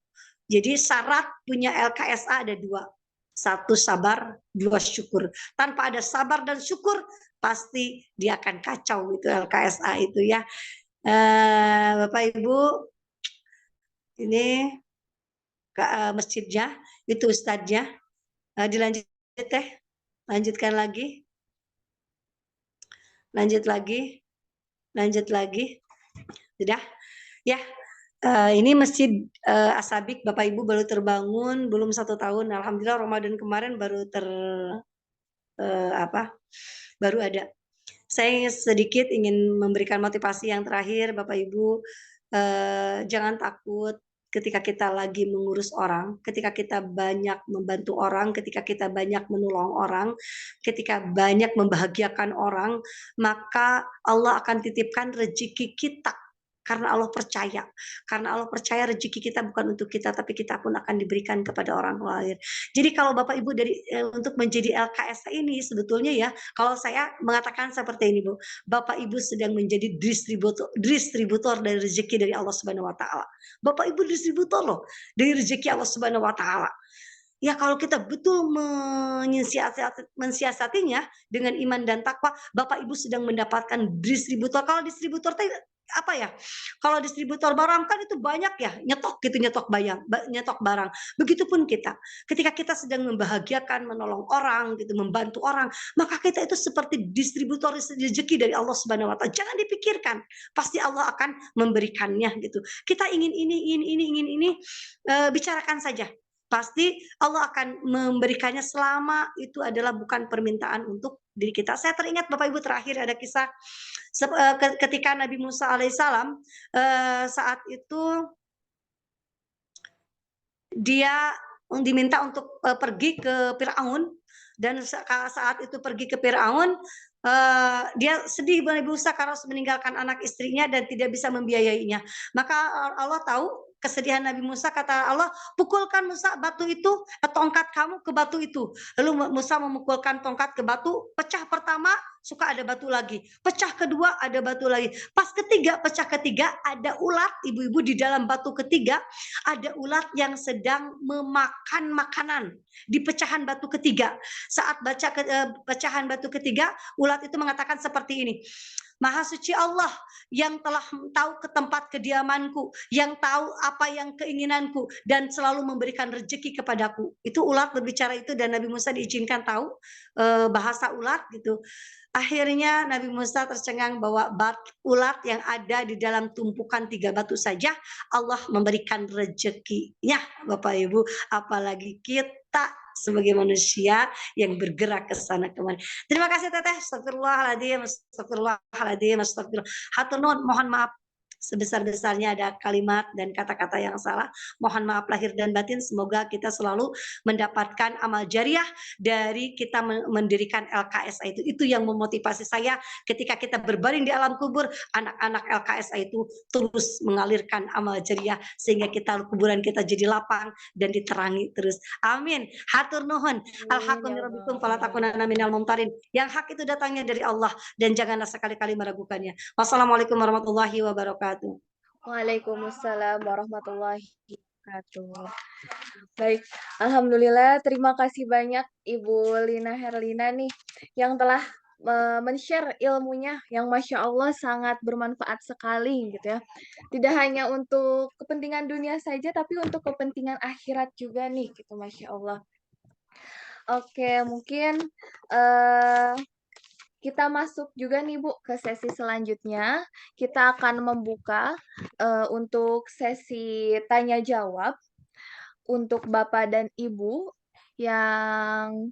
S1: Jadi syarat punya LKSA ada dua. Satu sabar, dua syukur. Tanpa ada sabar dan syukur, pasti dia akan kacau itu LKSA itu ya. Bapak Ibu, ini masjidnya, itu ustadznya. Dilanjut Teh, lanjutkan lagi. Lanjut lagi. Sudah? Ya. Ini masjid Asabik, Bapak Ibu baru terbangun, belum 1 tahun. Alhamdulillah Ramadan kemarin baru baru ada. Saya sedikit ingin memberikan motivasi yang terakhir, Bapak Ibu, jangan takut ketika kita lagi mengurus orang, ketika kita banyak membantu orang, ketika kita banyak menolong orang, ketika banyak membahagiakan orang, maka Allah akan titipkan rezeki kita. Karena Allah percaya rezeki kita bukan untuk kita, tapi kita pun akan diberikan kepada orang lain. Jadi kalau Bapak Ibu untuk menjadi LKSA ini sebetulnya ya, kalau saya mengatakan seperti ini Bu, Bapak Ibu sedang menjadi distributor dari rezeki dari Allah Subhanahu Wa Taala. Bapak Ibu distributor loh dari rezeki Allah Subhanahu Wa Taala. Ya kalau kita betul mensiasatinya dengan iman dan takwa, Bapak Ibu sedang mendapatkan distributor. Kalau distributor apa ya? Kalau distributor barang kan itu banyak ya, nyetok barang. Begitupun kita. Ketika kita sedang membahagiakan, menolong orang gitu, membantu orang, maka kita itu seperti distributor rezeki dari Allah Subhanahu Wa Taala. Jangan dipikirkan, pasti Allah akan memberikannya gitu. Kita ingin ini, bicarakan saja. Pasti Allah akan memberikannya selama itu adalah bukan permintaan untuk diri kita. Saya teringat Bapak Ibu terakhir ada kisah ketika Nabi Musa alaihissalam saat itu dia diminta untuk pergi ke Firaun, dan saat itu pergi ke Firaun dia sedih Nabi Musa karena harus meninggalkan anak istrinya dan tidak bisa membiayainya. Maka Allah tahu kesedihan Nabi Musa, kata Allah, pukulkan Musa batu itu, tongkat kamu ke batu itu. Lalu Musa memukulkan tongkat ke batu, pecah pertama, suka ada batu lagi. Pecah kedua, ada batu lagi. Pas pecah ketiga, ada ulat, ibu-ibu di dalam batu ketiga, ada ulat yang sedang memakan makanan di pecahan batu ketiga. Saat baca pecahan batu ketiga, ulat itu mengatakan seperti ini, Maha suci Allah yang telah tahu ke tempat kediamanku, yang tahu apa yang keinginanku, dan selalu memberikan rezeki kepadaku. Itu ulat berbicara itu, dan Nabi Musa diizinkan tahu bahasa ulat gitu. Akhirnya Nabi Musa tercengang bahwa ulat yang ada di dalam tumpukan 3 batu saja Allah memberikan rezekinya, Bapak Ibu, apalagi kita sebagai manusia yang bergerak ke sana kemari. Terima kasih Teteh. Astagfirullahaladzim, astagfirullah. Hatur nuhun, mohon maaf sebesar-besarnya ada kalimat dan kata-kata yang salah. Mohon maaf lahir dan batin. Semoga kita selalu mendapatkan amal jariah dari kita mendirikan LKSA itu. Itu yang memotivasi saya ketika kita berbaring di alam kubur, anak-anak LKSA itu terus mengalirkan amal jariah sehingga kuburan kita jadi lapang dan diterangi terus. Amin. Hatur nuhun. Al-haqqu min rabbikum fala takunanna minal mumtarin. Yang hak itu datangnya dari Allah dan janganlah sekali-kali meragukannya. Wassalamualaikum warahmatullahi wabarakatuh.
S2: Waalaikumsalam warahmatullahi wabarakatuh. Baik, alhamdulillah terima kasih banyak Ibu Lina Herlina nih yang telah men-share ilmunya yang Masya Allah sangat bermanfaat sekali gitu ya. Tidak hanya untuk kepentingan dunia saja tapi untuk kepentingan akhirat juga nih gitu Masya Allah. Oke, mungkin kita masuk juga nih Bu ke sesi selanjutnya. Kita akan membuka untuk sesi tanya jawab untuk Bapak dan Ibu yang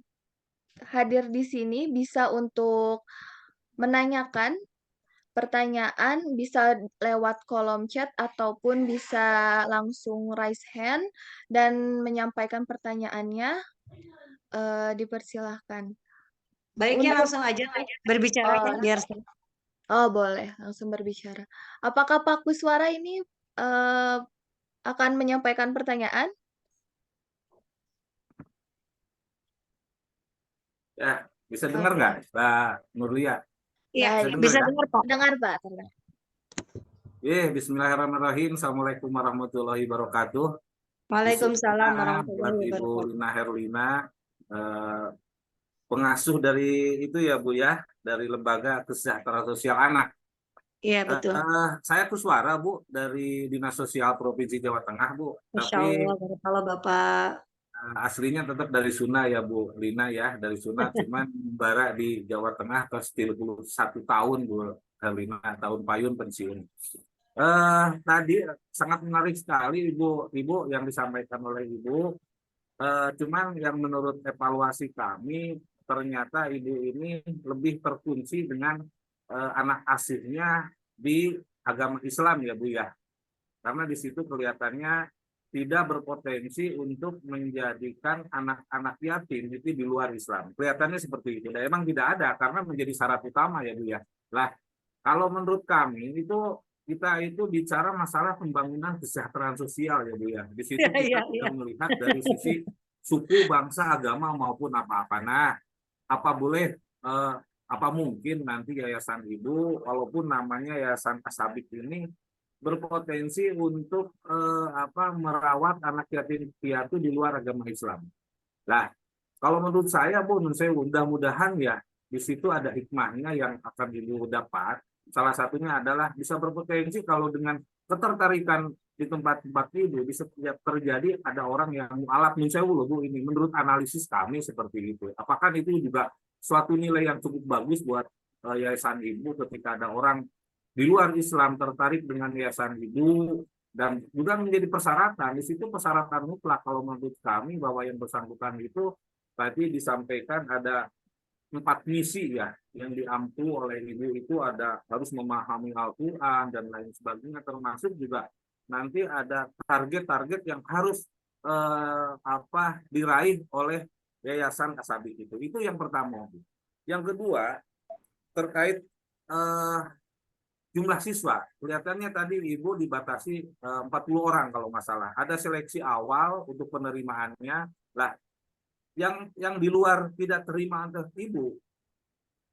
S2: hadir di sini bisa untuk menanyakan pertanyaan bisa lewat kolom chat ataupun bisa langsung raise hand dan menyampaikan pertanyaannya. Dipersilahkan.
S1: Baiknya
S2: Untuk
S1: langsung aja berbicara ya, biar
S2: boleh langsung berbicara. Apakah Pak Kuswara ini akan menyampaikan pertanyaan?
S3: Ya, bisa dengar nggak, Mbak Nurlia?
S1: Iya,
S2: Baik.
S1: bisa
S3: ya?
S1: dengar Pak.
S2: Dengar Pak, terdengar.
S3: Bismillahirrahmanirrahim. Assalamualaikum warahmatullahi wabarakatuh.
S1: Waalaikumsalam
S3: Buat
S1: warahmatullahi
S3: Ibu
S1: wabarakatuh.
S3: Lina Herlina, pengasuh dari itu ya Bu ya, dari Lembaga Kesejahteraan Sosial Anak.
S1: Iya betul.
S3: Saya Kuswara Bu dari Dinas Sosial Provinsi Jawa Tengah Bu.
S1: Masya
S3: Tapi
S1: Allah, barakallah Bapak.
S3: aslinya tetap dari Suna ya Bu Lina ya, dari Suna cuman bara di Jawa Tengah ke 31 tahun Bu Herlina, tahun payun pensiun. Tadi sangat menarik sekali Ibu yang disampaikan oleh Ibu. Cuman yang menurut evaluasi kami ternyata Ibu ini lebih terkunci dengan anak asuhnya di agama Islam ya Bu ya. Karena di situ kelihatannya tidak berpotensi untuk menjadikan anak-anak yatim itu di luar Islam. Kelihatannya seperti itu. Dan emang tidak ada karena menjadi syarat utama ya Bu ya. Lah, kalau menurut kami itu kita itu bicara masalah pembangunan kesejahteraan sosial ya Bu ya. Di situ kita tidak melihat dari sisi suku, bangsa, agama maupun apa-apa. Nah, apa mungkin nanti Yayasan Ibu, walaupun namanya Yayasan Asabik ini berpotensi untuk merawat anak yatim piatu di luar agama Islam. Nah, kalau menurut saya Bu, mudah-mudahan ya di situ ada hikmahnya yang akan Ibu dapat. Salah satunya adalah bisa berpotensi kalau dengan ketertarikan di tempat-tempat Ibu bisa terjadi ada orang yang mualaf loh Bu ini. Menurut analisis kami seperti itu. Apakah itu juga suatu nilai yang cukup bagus buat Yayasan Ibu ketika ada orang di luar Islam tertarik dengan Yayasan Ibu dan juga menjadi persyaratan. Di situ persyaratan mutlak kalau menurut kami bahwa yang bersangkutan itu tadi disampaikan ada 4 misi ya yang diampu oleh Ibu itu ada harus memahami Al-Quran dan lain sebagainya, termasuk juga nanti ada target-target yang harus diraih oleh Yayasan Asabik itu. Itu yang pertama. Yang kedua terkait jumlah siswa. Kelihatannya tadi Ibu dibatasi 40 orang kalau nggak salah. Ada seleksi awal untuk penerimaannya. Lah, yang di luar tidak terima antar Ibu,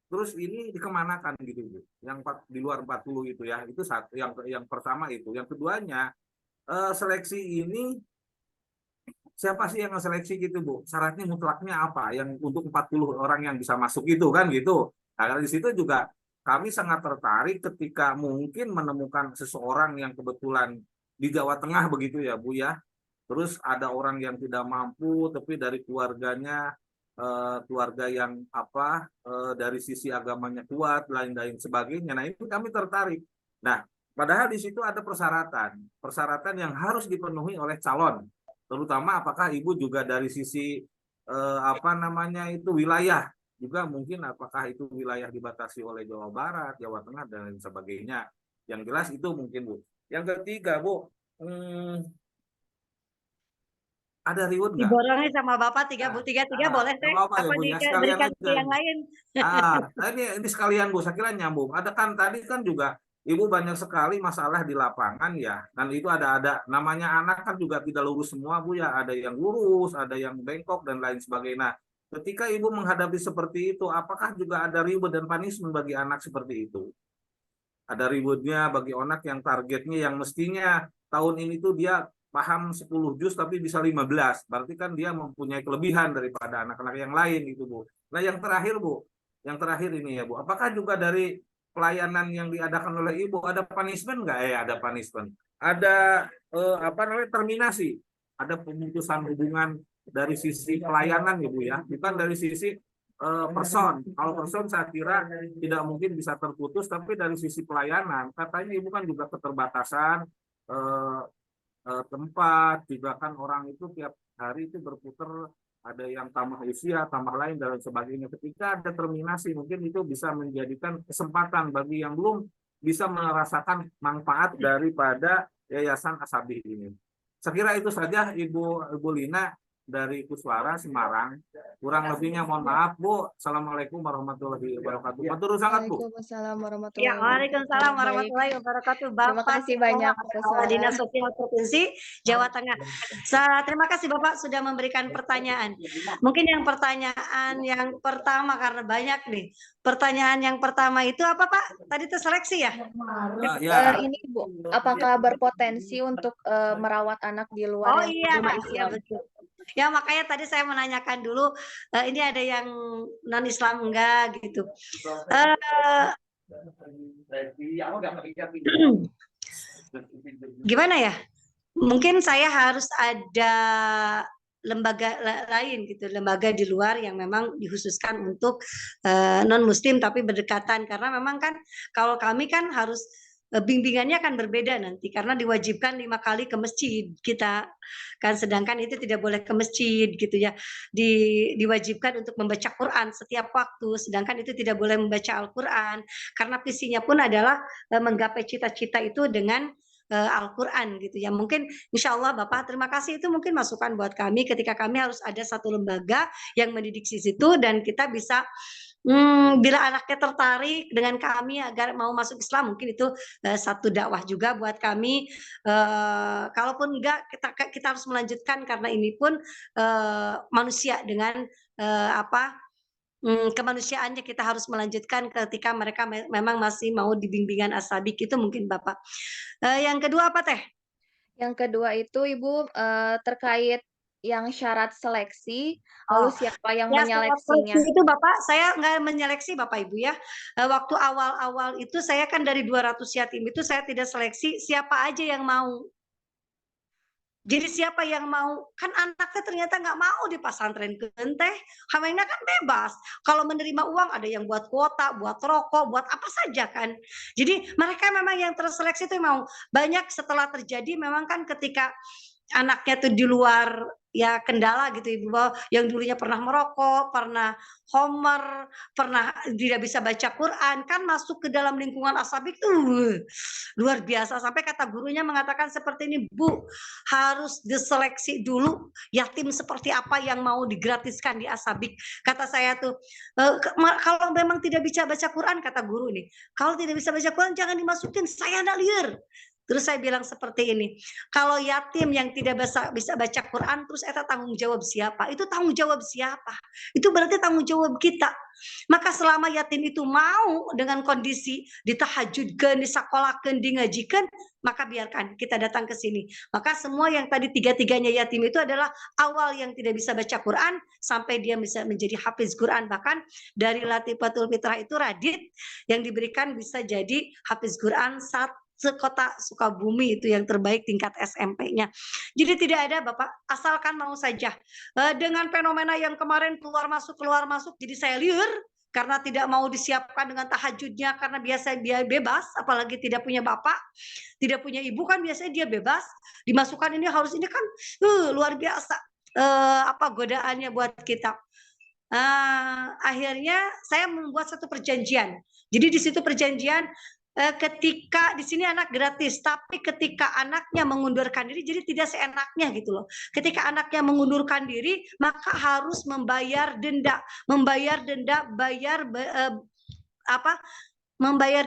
S3: terus ini dikemanakan gitu Bu? Yang di luar 40 itu ya, itu satu. Yang pertama itu. Yang keduanya, seleksi ini siapa sih yang seleksi gitu Bu? Syaratnya mutlaknya apa? Yang untuk 40 orang yang bisa masuk itu kan gitu. Nah, di situ juga kami sangat tertarik ketika mungkin menemukan seseorang yang kebetulan di Jawa Tengah begitu ya Bu ya. Terus ada orang yang tidak mampu tapi dari keluarganya keluarga yang dari sisi agamanya kuat, lain-lain sebagainya. Nah, itu kami tertarik. Nah, padahal di situ ada persyaratan yang harus dipenuhi oleh calon. Terutama apakah Ibu juga dari sisi wilayah juga mungkin apakah itu wilayah dibatasi oleh Jawa Barat, Jawa Tengah dan lain sebagainya. Yang jelas itu mungkin Bu. Yang ketiga Bu, ada reward nggak?
S1: Diborongi sama Bapak tiga Bu, tiga boleh
S3: Nggak
S1: teh?
S3: apa-apa ya
S1: Apa
S3: Bu ya, sekalian
S1: diberikan ke
S3: aja.
S1: yang lain?
S3: Ini sekalian Bu, saya kira nyambung. Ada kan tadi kan juga Ibu banyak sekali masalah di lapangan ya, dan itu ada namanya anak kan juga tidak lurus semua Bu ya, ada yang lurus, ada yang bengkok dan lain sebagainya. Nah, ketika Ibu menghadapi seperti itu, apakah juga ada reward dan punishment bagi anak seperti itu? Ada rewardnya bagi anak yang targetnya yang mestinya tahun ini tuh dia paham 10 juz tapi bisa 15. Berarti kan dia mempunyai kelebihan daripada anak-anak yang lain gitu Bu. Nah yang terakhir Bu, yang terakhir ini ya Bu, apakah juga dari pelayanan yang diadakan oleh Ibu ada punishment nggak? Ada punishment. Ada apa namanya terminasi. Ada pemutusan hubungan dari sisi pelayanan ya Bu ya, bukan dari sisi person. Kalau person saya kira tidak mungkin bisa terputus, tapi dari sisi pelayanan, katanya Ibu kan juga keterbatasan tempat, juga kan orang itu tiap hari itu berputar, ada yang tambah usia, tambah lain dan sebagainya. Ketika ada terminasi, mungkin itu bisa menjadikan kesempatan bagi yang belum bisa merasakan manfaat daripada Yayasan As-Sabih ini. Sekira itu saja Ibu Lina dari Kuswara Semarang. Kurang lebihnya mohon maaf Bu. Assalamualaikum warahmatullahi wabarakatuh. Matur sangat Bu.
S2: Waalaikumsalam
S1: Ya,
S2: warahmatullahi
S1: Waalaikumsalam
S2: wabarakatuh. Baik,
S1: warahmatullahi wabarakatuh.
S2: terima
S1: Bapak
S2: kasih
S1: Kepala
S2: banyak
S1: Kepala
S2: Kak
S1: Dinas
S2: Suara.
S1: Sosial Provinsi Jawa Tengah. Terima kasih Bapak sudah memberikan pertanyaan. Mungkin yang pertanyaan yang pertama karena banyak nih. Pertanyaan yang pertama itu apa Pak? Tadi terseleksi ya?
S3: Ya,
S2: Ini Bu, apakah berpotensi untuk merawat anak di luar
S1: Oh
S2: yang
S1: iya,
S2: beragama
S1: iya
S2: Islam?
S1: betul. Ya makanya tadi saya menanyakan dulu, ini ada yang non Islam enggak gitu. Eh, Gimana ya? Mungkin saya harus ada lembaga lain gitu, lembaga di luar yang memang dikhususkan untuk non Muslim tapi berdekatan karena memang kan kalau kami kan harus bimbingannya kan berbeda nanti karena diwajibkan 5 kali ke masjid kita kan sedangkan itu tidak boleh ke masjid gitu ya diwajibkan untuk membaca Quran setiap waktu sedangkan itu tidak boleh membaca Al-Quran karena visinya pun adalah menggapai cita-cita itu dengan Al-Quran gitu ya. Mungkin insya Allah Bapak terima kasih itu mungkin masukan buat kami ketika kami harus ada satu lembaga yang mendidik di situ dan kita bisa bila anaknya tertarik dengan kami agar mau masuk Islam mungkin itu satu dakwah juga buat kami. Kalaupun enggak kita harus melanjutkan karena ini pun manusia dengan kemanusiaannya kita harus melanjutkan ketika mereka memang masih mau di bimbingan As-Sabik itu mungkin Bapak. Yang kedua apa Teh?
S2: Yang kedua itu Ibu terkait yang syarat seleksi, lalu siapa yang
S1: Ya, syarat
S2: menyeleksinya?
S1: seleksi itu Bapak, saya nggak menyeleksi Bapak Ibu ya. Waktu awal-awal itu saya kan dari 200 yatim itu saya tidak seleksi siapa aja yang mau. Jadi siapa yang mau, kan anaknya ternyata nggak mau di pesantren teh, kawinnya kan bebas. Kalau menerima uang ada yang buat kuota, buat rokok, buat apa saja kan. Jadi mereka memang yang terseleksi itu mau. Banyak setelah terjadi memang kan ketika anaknya tuh di luar ya kendala gitu Ibu bahwa yang dulunya pernah merokok, pernah homer, pernah tidak bisa baca Quran kan masuk ke dalam lingkungan As-Sabik tuh luar biasa sampai kata gurunya mengatakan seperti ini Bu harus diseleksi dulu yatim seperti apa yang mau digratiskan di As-Sabik kata saya tuh kalau memang tidak bisa baca Quran kata guru ini kalau tidak bisa baca Quran jangan dimasukin saya nak liar. Terus saya bilang seperti ini, kalau yatim yang tidak bisa baca Quran, terus eta tanggung jawab siapa? Itu tanggung jawab siapa? Itu berarti tanggung jawab kita. Maka selama yatim itu mau dengan kondisi ditahajudkan, disakolahkan, dingajikan, maka biarkan kita datang ke sini. Maka semua yang tadi tiga-tiganya yatim itu adalah awal yang tidak bisa baca Quran, sampai dia bisa menjadi hafiz Quran. Bahkan dari Latifatul Fitrah itu Radit yang diberikan bisa jadi hafiz Quran sekota Sukabumi itu yang terbaik tingkat SMP-nya. Jadi tidak ada Bapak, asalkan mau saja. Dengan fenomena yang kemarin keluar masuk, jadi saya liur karena tidak mau disiapkan dengan tahajudnya karena biasa dia bebas, apalagi tidak punya bapak, tidak punya ibu kan biasanya dia bebas, dimasukkan ini harus ini kan luar biasa godaannya buat kita. Akhirnya saya membuat satu perjanjian. Jadi di situ perjanjian ketika di sini anak gratis, tapi ketika anaknya mengundurkan diri, jadi tidak seenaknya gitu loh. Ketika anaknya mengundurkan diri, maka harus membayar denda, membayar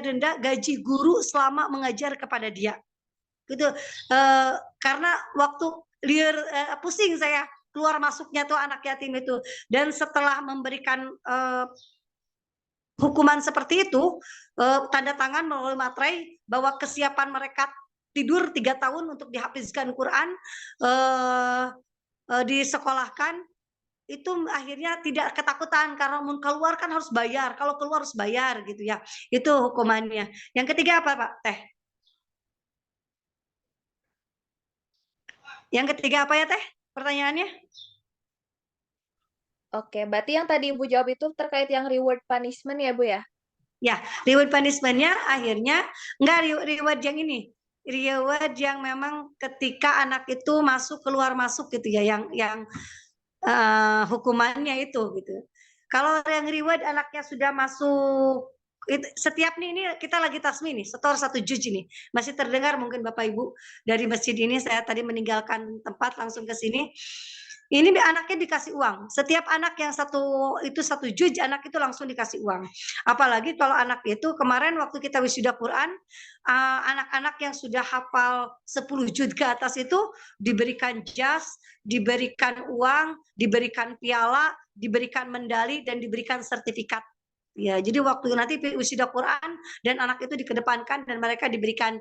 S1: denda gaji guru selama mengajar kepada dia. Gitu. Karena waktu pusing saya keluar masuknya tuh anak yatim itu, dan setelah memberikan hukuman seperti itu, tanda tangan melalui materai bahwa kesiapan mereka tidur 3 tahun untuk dihafizkan Quran, disekolahkan, itu akhirnya tidak ketakutan karena mau keluar kan harus bayar, kalau keluar harus bayar gitu ya. Itu hukumannya. Yang ketiga apa Pak Teh? Yang ketiga apa ya Teh pertanyaannya?
S2: Oke, berarti yang tadi Ibu jawab itu terkait yang reward punishment ya, Bu ya?
S1: Ya, reward punishment-nya akhirnya enggak reward yang ini. Reward yang memang ketika anak itu masuk keluar masuk gitu ya, yang hukumannya itu gitu. Kalau yang reward anaknya sudah masuk setiap ini kita lagi tasmi nih, setor 1 juz ini. Masih terdengar mungkin Bapak Ibu dari masjid ini, saya tadi meninggalkan tempat langsung ke sini. Ini anaknya dikasih uang. Setiap anak yang 1 juz, anak itu langsung dikasih uang. Apalagi kalau anak itu kemarin waktu kita wisuda Quran, anak-anak yang sudah hafal 10 juz ke atas itu diberikan jas, diberikan uang, diberikan piala, diberikan medali, dan diberikan sertifikat. Ya, jadi waktu nanti wisuda Quran dan anak itu dikedepankan dan mereka diberikan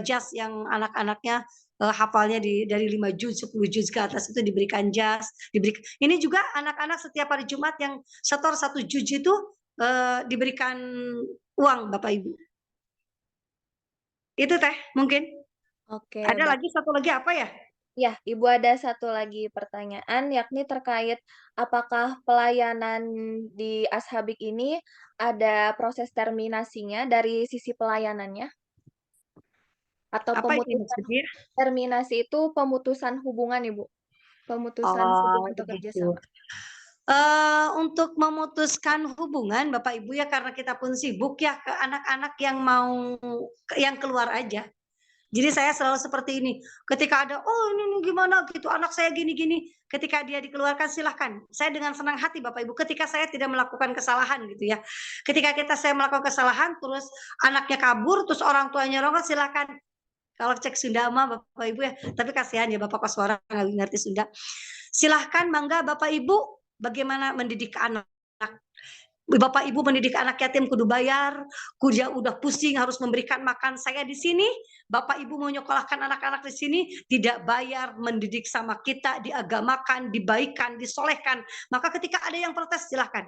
S1: jas yang anak-anaknya hafalnya dari 5 juz, 10 juz ke atas itu diberikan jas. Ini juga anak-anak setiap hari Jumat yang setor 1 juz itu diberikan uang Bapak Ibu. Itu Teh mungkin.
S2: Oke,
S1: Ada lagi satu lagi apa ya?
S2: Ya, Ibu ada satu lagi pertanyaan, yakni terkait apakah pelayanan di Ashabik ini ada proses terminasinya dari sisi pelayanannya? Atau
S1: Apa ini
S2: pemutusan
S1: maksudnya?
S2: terminasi itu pemutusan hubungan, Ibu? Pemutusan hubungan atau
S1: Begitu.
S2: kerjasama.
S1: Untuk memutuskan hubungan Bapak Ibu ya, karena kita pun sibuk ya, ke anak-anak yang mau yang keluar aja. Jadi saya selalu seperti ini. Ketika ada, oh ini gimana gitu, anak saya gini-gini. Ketika dia dikeluarkan silahkan. Saya dengan senang hati Bapak Ibu. Ketika saya tidak melakukan kesalahan gitu ya. Ketika saya melakukan kesalahan, terus anaknya kabur, terus orang tuanya rongot, silahkan. Kalau cek Sunda mah Bapak Ibu ya. Tapi kasihan ya Bapak Koswara nggak ngerti Sunda. Silahkan mangga Bapak Ibu bagaimana mendidik anak. Bapak Ibu mendidik anak yatim kudu bayar, kudu udah pusing harus memberikan makan saya di sini. Bapak Ibu mau nyekolahkan anak-anak di sini tidak bayar, mendidik sama kita, diagamakan, dibaikan, disolehkan. Maka ketika ada yang protes silahkan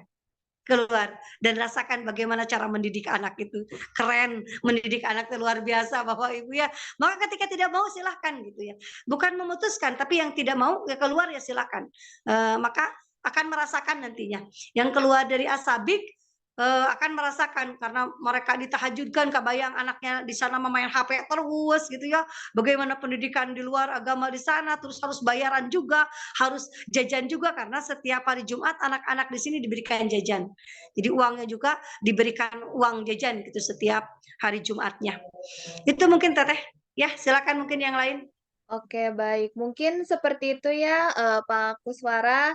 S1: keluar dan rasakan bagaimana cara mendidik anak itu. Keren, mendidik anak itu luar biasa Bapak Ibu ya. Maka ketika tidak mau silahkan gitu ya. Bukan memutuskan, tapi yang tidak mau ya keluar ya silahkan. Maka akan merasakan nantinya. Yang keluar dari Asabik akan merasakan karena mereka ditahajudkan, kebayang anaknya di sana memain HP terus gitu ya. Bagaimana pendidikan di luar agama di sana, terus harus bayaran juga, harus jajan juga karena setiap hari Jumat anak-anak di sini diberikan jajan. Jadi uangnya juga diberikan uang jajan gitu setiap hari Jumatnya. Itu mungkin Teteh. Ya, silakan mungkin yang lain.
S2: Oke, baik. Mungkin seperti itu ya, Pak Kuswara,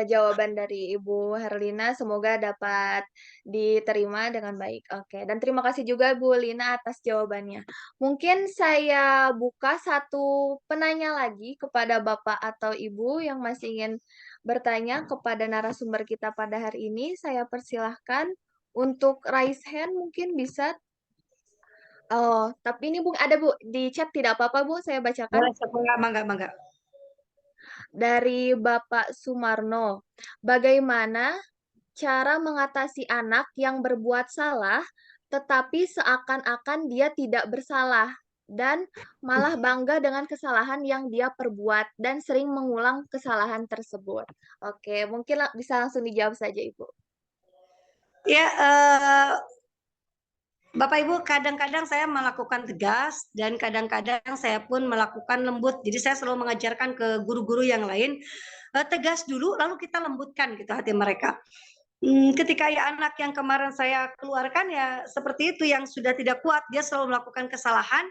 S2: jawaban dari Ibu Herlina semoga dapat diterima dengan baik. Oke, dan terima kasih juga Bu Lina atas jawabannya. Mungkin saya buka satu penanya lagi kepada Bapak atau Ibu yang masih ingin bertanya kepada narasumber kita pada hari ini. Saya persilahkan untuk raise hand mungkin bisa. Oh, tapi ini Bu, ada Bu, di chat tidak apa-apa Bu, saya bacakan.
S1: Boleh, mangga.
S2: Dari Bapak Sumarno, bagaimana cara mengatasi anak yang berbuat salah tetapi seakan-akan dia tidak bersalah dan malah bangga dengan kesalahan yang dia perbuat dan sering mengulang kesalahan tersebut? Oke, mungkin bisa langsung dijawab saja Ibu.
S1: Ya, Bapak Ibu, kadang-kadang saya melakukan tegas dan kadang-kadang saya pun melakukan lembut. Jadi saya selalu mengajarkan ke guru-guru yang lain, tegas dulu lalu kita lembutkan gitu hati mereka. Ketika ya anak yang kemarin saya keluarkan ya seperti itu, yang sudah tidak kuat, dia selalu melakukan kesalahan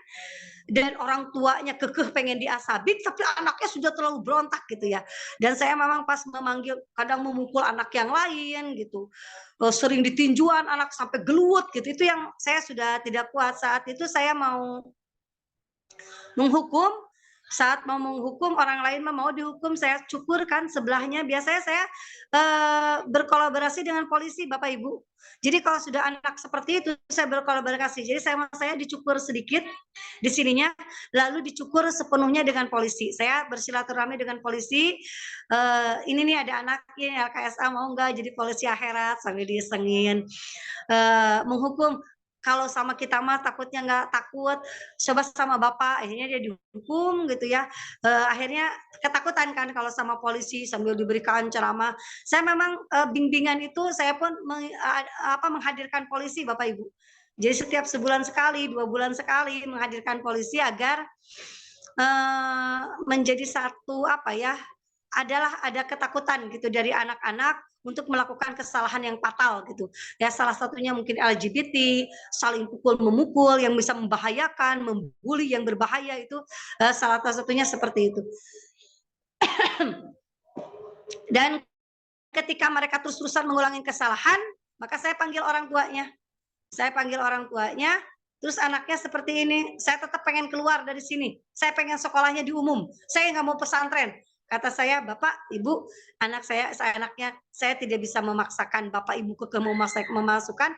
S1: dan orang tuanya kekeh pengen diasabik, tapi anaknya sudah terlalu berontak gitu ya. Dan saya memang pas memanggil, kadang memukul anak yang lain gitu, sering ditinjuan anak sampai gelut gitu. Itu yang saya sudah tidak kuat. Saat itu saya mau menghukum, saat mau menghukum orang lain mau dihukum, saya cukurkan sebelahnya. Biasanya saya berkolaborasi dengan polisi, Bapak Ibu. Jadi kalau sudah anak seperti itu saya berkolaborasi. Jadi saya dicukur sedikit di sininya, lalu dicukur sepenuhnya dengan polisi. Saya bersilaturahmi dengan polisi. Ini nih ada anak ini LKSA, mau nggak jadi polisi akhirat, sambil disengin. Menghukum, kalau sama kita mah takutnya nggak takut, coba sama bapak, akhirnya dia dihukum gitu ya. Akhirnya ketakutan kan kalau sama polisi sambil diberikan ceramah. Saya memang bimbingan itu saya pun menghadirkan polisi, Bapak Ibu. Jadi setiap sebulan sekali, 2 bulan sekali menghadirkan polisi agar menjadi satu ada ketakutan gitu dari anak-anak untuk melakukan kesalahan yang fatal gitu. Ya salah satunya mungkin LGBT, saling pukul memukul yang bisa membahayakan, membuli yang berbahaya, itu salah satunya seperti itu. Dan ketika mereka terus-terusan mengulangi kesalahan, maka saya panggil orang tuanya. Terus anaknya seperti ini, saya tetap pengen keluar dari sini. Saya pengen sekolahnya di umum. Saya nggak mau pesantren. Kata saya, Bapak, Ibu, anaknya, saya tidak bisa memaksakan Bapak Ibu memasukkan,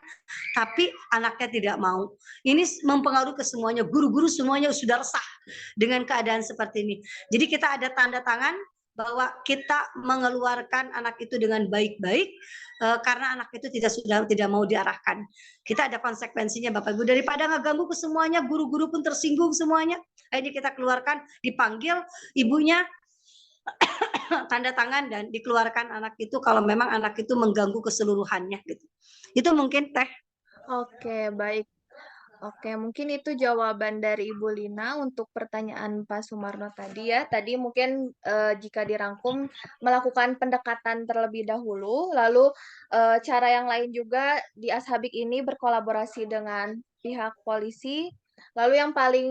S1: tapi anaknya tidak mau. Ini mempengaruhi ke semuanya. Guru-guru semuanya sudah resah dengan keadaan seperti ini. Jadi kita ada tanda tangan bahwa kita mengeluarkan anak itu dengan baik-baik, karena anak itu tidak mau diarahkan. Kita ada konsekuensinya, Bapak Ibu. Daripada ngeganggu ke semuanya, guru-guru pun tersinggung semuanya. Ini kita keluarkan, dipanggil ibunya, tanda tangan, dan dikeluarkan anak itu kalau memang anak itu mengganggu keseluruhannya gitu. Itu mungkin Teh.
S2: Oke, baik. Oke, mungkin itu jawaban dari Ibu Lina untuk pertanyaan Pak Sumarno tadi ya. Tadi mungkin jika dirangkum melakukan pendekatan terlebih dahulu, lalu cara yang lain juga di Ashabik ini berkolaborasi dengan pihak polisi, lalu yang paling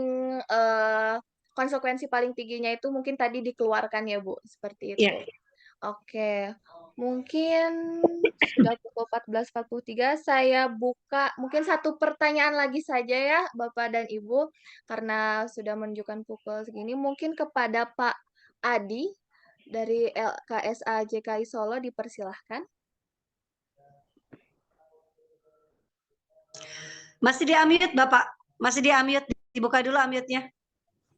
S2: konsekuensi paling tingginya itu mungkin tadi dikeluarkan ya Bu, seperti itu.
S1: Ya.
S2: Oke, mungkin sudah pukul 14.43, saya buka mungkin satu pertanyaan lagi saja ya Bapak dan Ibu, karena sudah menunjukkan pukul segini. Mungkin kepada Pak Adi dari LKSA JKI Solo dipersilahkan.
S1: Masih di-unmute, Bapak. Masih di-unmute. Dibuka dulu unmute-nya.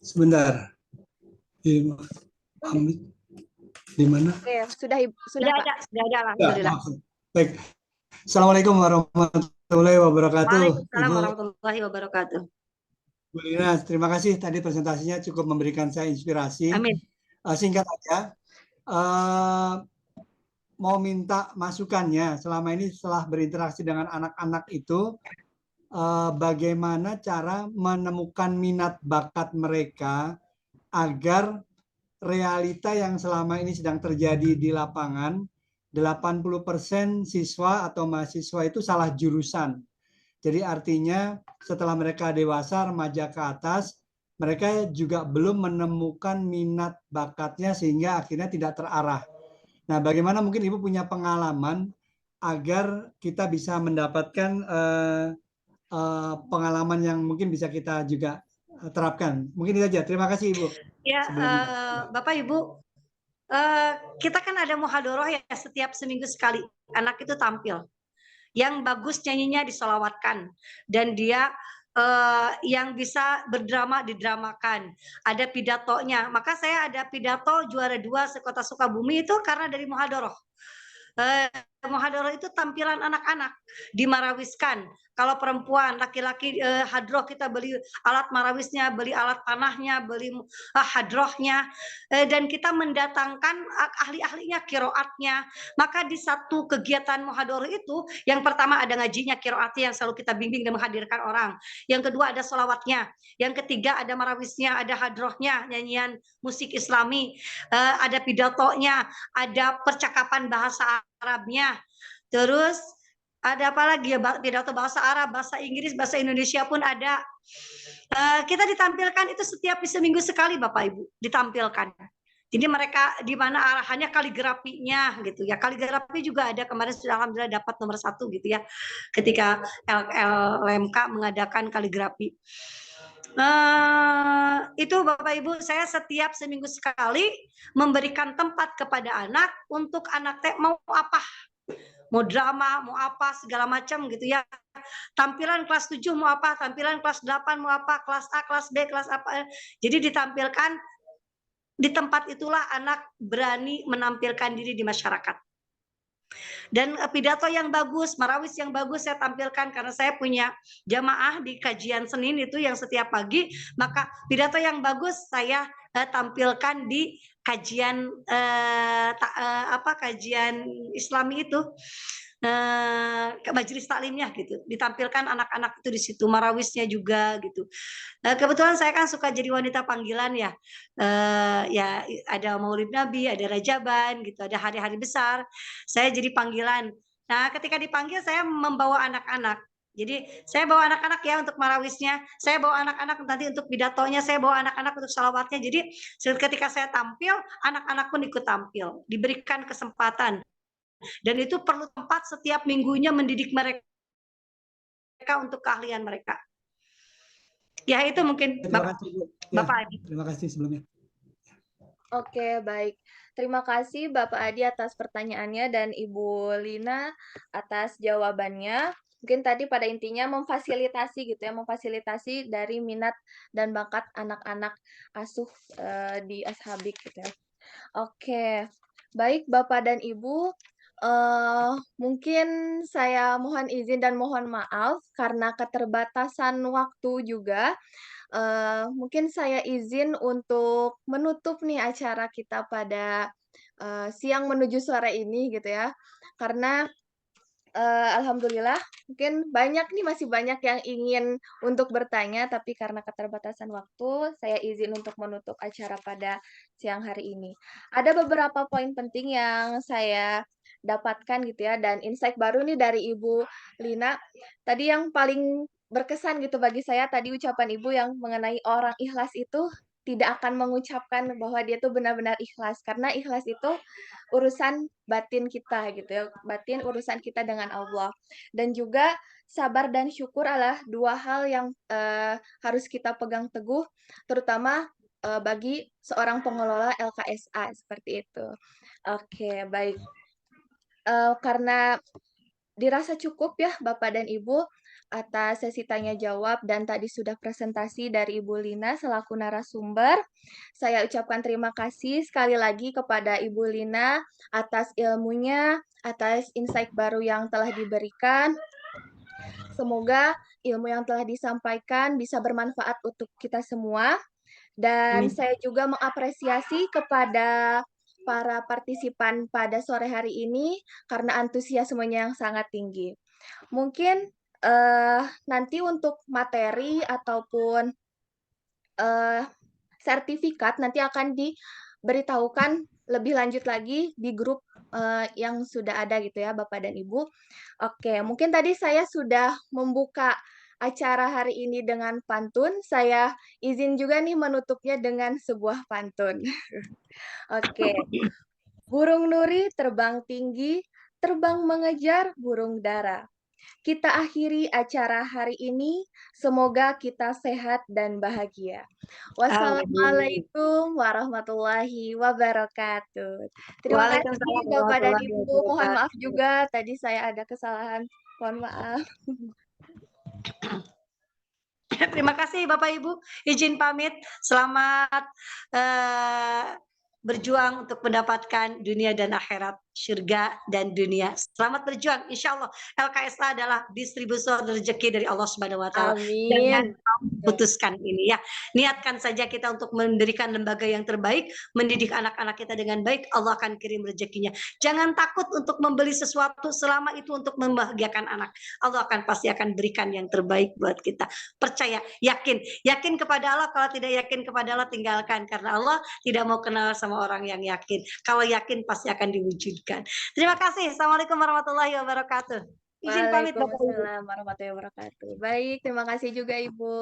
S4: Sebentar. Unmute. Di mana?
S2: Oke, sudah Pak.
S1: Sudah ada,
S4: Ya,
S1: alhamdulillah.
S4: baik. Assalamualaikum warahmatullahi wabarakatuh.
S1: Waalaikumsalam warahmatullahi wabarakatuh.
S4: Bu Lina, terima kasih tadi presentasinya cukup memberikan saya inspirasi.
S1: Amin.
S4: Singkat aja, mau minta masukannya selama ini setelah berinteraksi dengan anak-anak itu, bagaimana cara menemukan minat bakat mereka agar realita yang selama ini sedang terjadi di lapangan, 80% siswa atau mahasiswa itu salah jurusan. Jadi artinya setelah mereka dewasa, remaja ke atas, mereka juga belum menemukan minat bakatnya sehingga akhirnya tidak terarah. Nah, bagaimana mungkin Ibu punya pengalaman agar kita bisa mendapatkan pengalaman yang mungkin bisa kita juga terapkan. Mungkin itu saja. Terima kasih Ibu.
S1: Ya, Bapak Ibu, kita kan ada muhadoroh ya setiap seminggu sekali. Anak itu tampil. Yang bagus nyanyinya disolawatkan, dan dia yang bisa berdrama didramakan. Ada pidatonya. Maka saya ada pidato juara 2 sekota Sukabumi itu karena dari muhadoroh. Muhadoroh itu tampilan anak-anak dimarawiskan. Kalau perempuan, laki-laki hadroh, kita beli alat marawisnya, beli alat panahnya, beli hadrohnya, dan kita mendatangkan ahli-ahlinya, kiroatnya. Maka di satu kegiatan muhadoroh itu, yang pertama ada ngajinya, kiroatnya yang selalu kita bimbing dan menghadirkan orang. Yang kedua ada sholawatnya. Yang ketiga ada marawisnya, ada hadrohnya, nyanyian musik Islami, ada pidatonya, ada percakapan bahasa Arabnya, Terus ada apa lagi ya, pidato bahasa Arab, bahasa Inggris, bahasa Indonesia pun ada. Kita ditampilkan itu setiap seminggu sekali Bapak Ibu, ditampilkan. Jadi mereka di mana arahannya kaligrafinya gitu ya. Kaligrafi juga ada, kemarin sudah alhamdulillah dapat nomor 1 gitu ya. Ketika LMK mengadakan kaligrafi. Itu Bapak Ibu, saya setiap seminggu sekali memberikan tempat kepada anak untuk anak mau apa, mau drama, mau apa, segala macam gitu ya. Tampilan kelas 7 mau apa, tampilan kelas 8 mau apa, kelas A, kelas B, kelas apa. Jadi ditampilkan di tempat itulah anak berani menampilkan diri di masyarakat. Dan pidato yang bagus, marawis yang bagus saya tampilkan karena saya punya jamaah di kajian Senin itu yang setiap pagi, maka pidato yang bagus saya tampilkan di kajian kajian Islami itu, majelis taklimnya gitu, ditampilkan anak-anak itu di situ, marawisnya juga gitu. Kebetulan saya kan suka jadi wanita panggilan ya, ya ada Maulid Nabi, ada Rajaban gitu, ada hari-hari besar, saya jadi panggilan. Nah, ketika dipanggil saya membawa anak-anak. Jadi saya bawa anak-anak ya untuk marawisnya, saya bawa anak-anak nanti untuk pidatonya, saya bawa anak-anak untuk salawatnya. Jadi ketika saya tampil, anak-anak pun ikut tampil, diberikan kesempatan. Dan itu perlu tempat setiap minggunya mendidik mereka untuk keahlian mereka. Ya itu mungkin
S4: Terima kasih, Bu. Ya,
S1: Bapak Adi.
S4: terima kasih sebelumnya.
S2: Oke, baik. Terima kasih Bapak Adi atas pertanyaannya dan Ibu Lina atas jawabannya. Mungkin tadi pada intinya memfasilitasi gitu ya, memfasilitasi dari minat dan bakat anak-anak asuh di Ashabik gitu ya. Oke, baik Bapak dan Ibu, mungkin saya mohon izin dan mohon maaf karena keterbatasan waktu juga. Mungkin saya izin untuk menutup nih acara kita pada siang menuju sore ini gitu ya. Karena alhamdulillah mungkin banyak nih, masih banyak yang ingin untuk bertanya, tapi karena keterbatasan waktu, saya izin untuk menutup acara pada siang hari ini. Ada beberapa poin penting yang saya dapatkan gitu ya, dan insight baru nih dari Ibu Lina. Tadi yang paling berkesan gitu bagi saya, tadi ucapan Ibu yang mengenai orang ikhlas itu tidak akan mengucapkan bahwa dia tuh benar-benar ikhlas, karena ikhlas itu urusan batin kita gitu ya, batin urusan kita dengan Allah. Dan juga sabar dan syukur adalah dua hal yang harus kita pegang teguh, terutama bagi seorang pengelola LKSA seperti itu. Oke, baik. Karena dirasa cukup ya Bapak dan Ibu atas sesi tanya jawab dan tadi sudah presentasi dari Ibu Lina selaku narasumber. Saya ucapkan terima kasih sekali lagi kepada Ibu Lina atas ilmunya, atas insight baru yang telah diberikan. Semoga ilmu yang telah disampaikan bisa bermanfaat untuk kita semua. Dan saya juga mengapresiasi kepada para partisipan pada sore hari ini karena antusiasmenya yang sangat tinggi. Mungkin nanti untuk materi ataupun sertifikat nanti akan diberitahukan lebih lanjut lagi di grup yang sudah ada gitu ya Bapak dan Ibu. Oke, mungkin tadi saya sudah membuka acara hari ini dengan pantun. Saya izin juga nih menutupnya dengan sebuah pantun. Oke. Burung nuri terbang tinggi, terbang mengejar burung dara. Kita akhiri acara hari ini. Semoga kita sehat dan bahagia. Wassalamualaikum warahmatullahi wabarakatuh. Terima kasih
S1: Waalaikumsalam
S2: Bapak dan
S1: warahmatullahi
S2: Ibu. Mohon
S1: wabarakatuh.
S2: maaf juga tadi saya ada kesalahan. Mohon maaf.
S1: Terima kasih Bapak Ibu, izin pamit. Selamat berjuang untuk mendapatkan dunia dan akhirat, surga dan dunia. Selamat berjuang, insya Allah. LKSA adalah distributor rezeki dari Allah Subhanahu Wa Taala. Jangan
S2: Amin.
S1: putuskan ini ya. Niatkan saja kita untuk mendirikan lembaga yang terbaik, mendidik anak-anak kita dengan baik, Allah akan kirim rezekinya. Jangan takut untuk membeli sesuatu selama itu untuk membahagiakan anak. Allah pasti akan berikan yang terbaik buat kita. Percaya, yakin kepada Allah. Kalau tidak yakin kepada Allah, tinggalkan, karena Allah tidak mau kenal sama orang yang yakin. Kalau yakin pasti akan diwujudkan. pendidikan. Terima kasih. Assalamualaikum warahmatullahi wabarakatuh. Izin pamit Bapak Ibu.
S2: Waalaikumsalam warahmatullahi wabarakatuh. Baik, terima kasih juga Ibu.